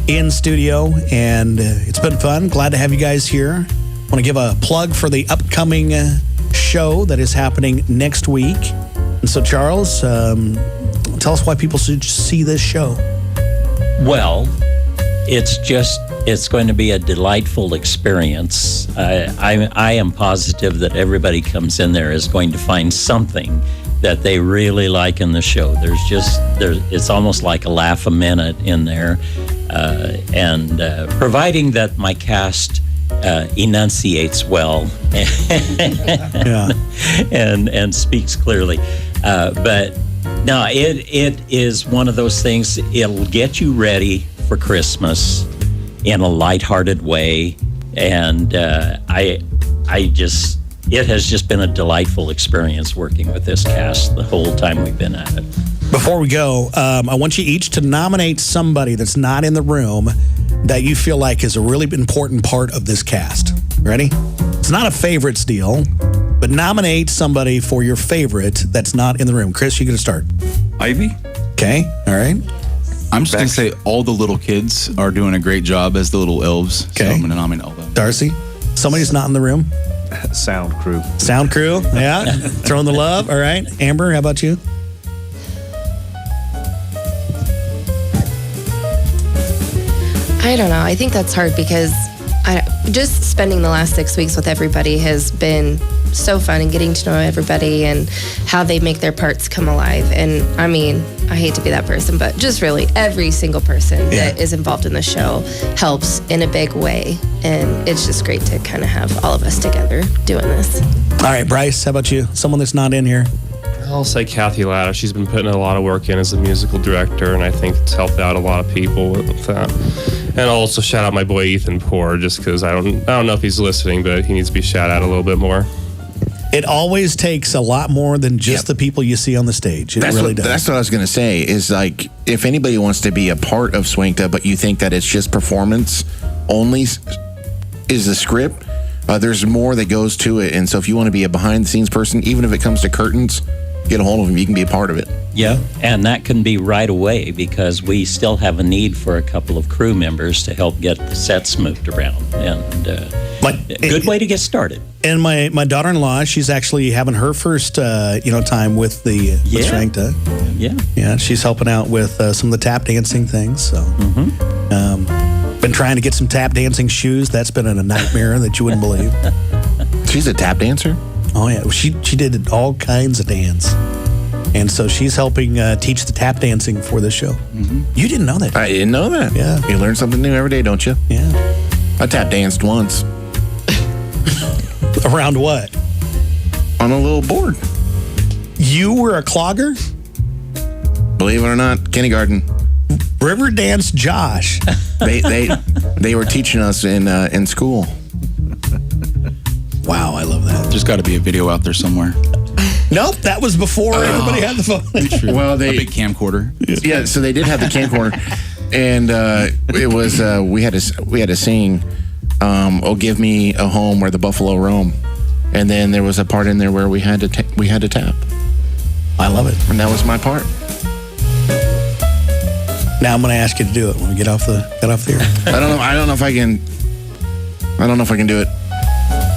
[SPEAKER 1] in studio, and it's been fun. Glad to have you guys here. Want to give a plug for the upcoming show that is happening next week. And so, Charles, tell us why people should see this show.
[SPEAKER 4] Well, it's going to be a delightful experience. I am positive that everybody comes in there is going to find something that they really like in the show. It's almost like a laugh a minute in there, and providing that my cast enunciates well and speaks clearly, but no, it is one of those things. It'll get you ready for Christmas in a lighthearted way, and it has just been a delightful experience working with this cast the whole time we've been at it.
[SPEAKER 1] Before we go, I want you each to nominate somebody that's not in the room that you feel like is a really important part of this cast. Ready? It's not a favorites deal, but nominate somebody for your favorite that's not in the room. Chris, you going to start?
[SPEAKER 7] Ivy?
[SPEAKER 1] Okay, all right.
[SPEAKER 6] I'm just going to say all the little kids are doing a great job as the little elves.
[SPEAKER 1] Okay.
[SPEAKER 6] So I'm going to nominate all of them.
[SPEAKER 1] Darcy? Somebody who's not in the room?
[SPEAKER 5] Sound crew.
[SPEAKER 1] Sound crew, yeah. Throwing the love, all right. Amber, how about you?
[SPEAKER 10] I don't know. I think that's hard because just spending the last 6 weeks with everybody has been so fun, and getting to know everybody and how they make their parts come alive. And I mean, I hate to be that person, but just really every single person that is involved in the show helps in a big way. And it's just great to kind of have all of us together doing this.
[SPEAKER 1] All right, Bryce, how about you? Someone that's not in here?
[SPEAKER 8] I'll say Kathy Latta. She's been putting a lot of work in as a musical director, and I think it's helped out a lot of people with that. And I'll also shout out my boy Ethan Poor, just because I don't know if he's listening, but he needs to be shouted out a little bit more.
[SPEAKER 1] It always takes a lot more than just the people you see on the stage. It really does.
[SPEAKER 3] That's what I was going to say, is like, if anybody wants to be a part of Swankta, but you think that it's just performance only is the script, there's more that goes to it. And so if you want to be a behind-the-scenes person, even if it comes to curtains, get a hold of them. You can be a part of it.
[SPEAKER 4] Yeah, and that can be right away, because we still have a need for a couple of crew members to help get the sets moved around. And good way to get started.
[SPEAKER 1] And my daughter-in-law, she's actually having her first time with the Swankta. Yeah, she's helping out with some of the tap dancing things. So, been trying to get some tap dancing shoes. That's been a nightmare that you wouldn't believe.
[SPEAKER 3] She's a tap dancer?
[SPEAKER 1] Oh yeah, she did all kinds of dance, and so she's helping teach the tap dancing for the show. Mm-hmm. You didn't know that?
[SPEAKER 3] I didn't know that.
[SPEAKER 1] Yeah,
[SPEAKER 3] you learn something new every day, don't you?
[SPEAKER 1] Yeah.
[SPEAKER 3] I tap danced once.
[SPEAKER 1] Around what?
[SPEAKER 3] On a little board.
[SPEAKER 1] You were a clogger?
[SPEAKER 3] Believe it or not, kindergarten.
[SPEAKER 1] River Dance Josh.
[SPEAKER 3] They were teaching us in school.
[SPEAKER 1] Wow, I love that.
[SPEAKER 6] There's got to be a video out there somewhere.
[SPEAKER 1] Nope, that was before everybody had the phone.
[SPEAKER 3] Well,
[SPEAKER 6] a big camcorder.
[SPEAKER 3] Yeah, so they did have the camcorder, and it was we had to sing, "Oh, give me a home where the buffalo roam," and then there was a part in there where we had to tap.
[SPEAKER 1] I love it,
[SPEAKER 3] and that was my part.
[SPEAKER 1] Now I'm going to ask you to do it when we get off the air.
[SPEAKER 3] I don't know if I can do it.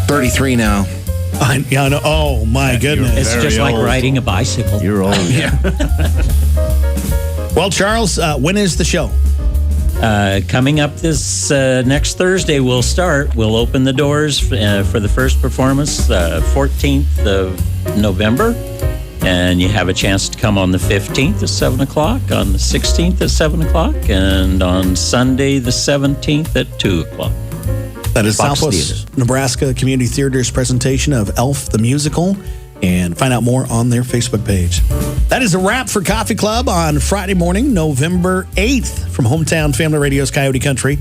[SPEAKER 3] 33 now.
[SPEAKER 1] I know. Oh my goodness!
[SPEAKER 4] It's just like riding a bicycle.
[SPEAKER 5] You're old.
[SPEAKER 3] Yeah.
[SPEAKER 1] Well, Charles, when is the show?
[SPEAKER 4] Coming up this next Thursday, we'll start. We'll open the doors for the first performance, 14th of November. And you have a chance to come on the 15th at 7 o'clock, on the 16th at 7 o'clock, and on Sunday the 17th at 2 o'clock.
[SPEAKER 1] That is Southwest Nebraska Community Theater's presentation of Elf the Musical. And find out more on their Facebook page. That is a wrap for Coffee Club on Friday morning, November 8th, from Hometown Family Radio's Coyote Country.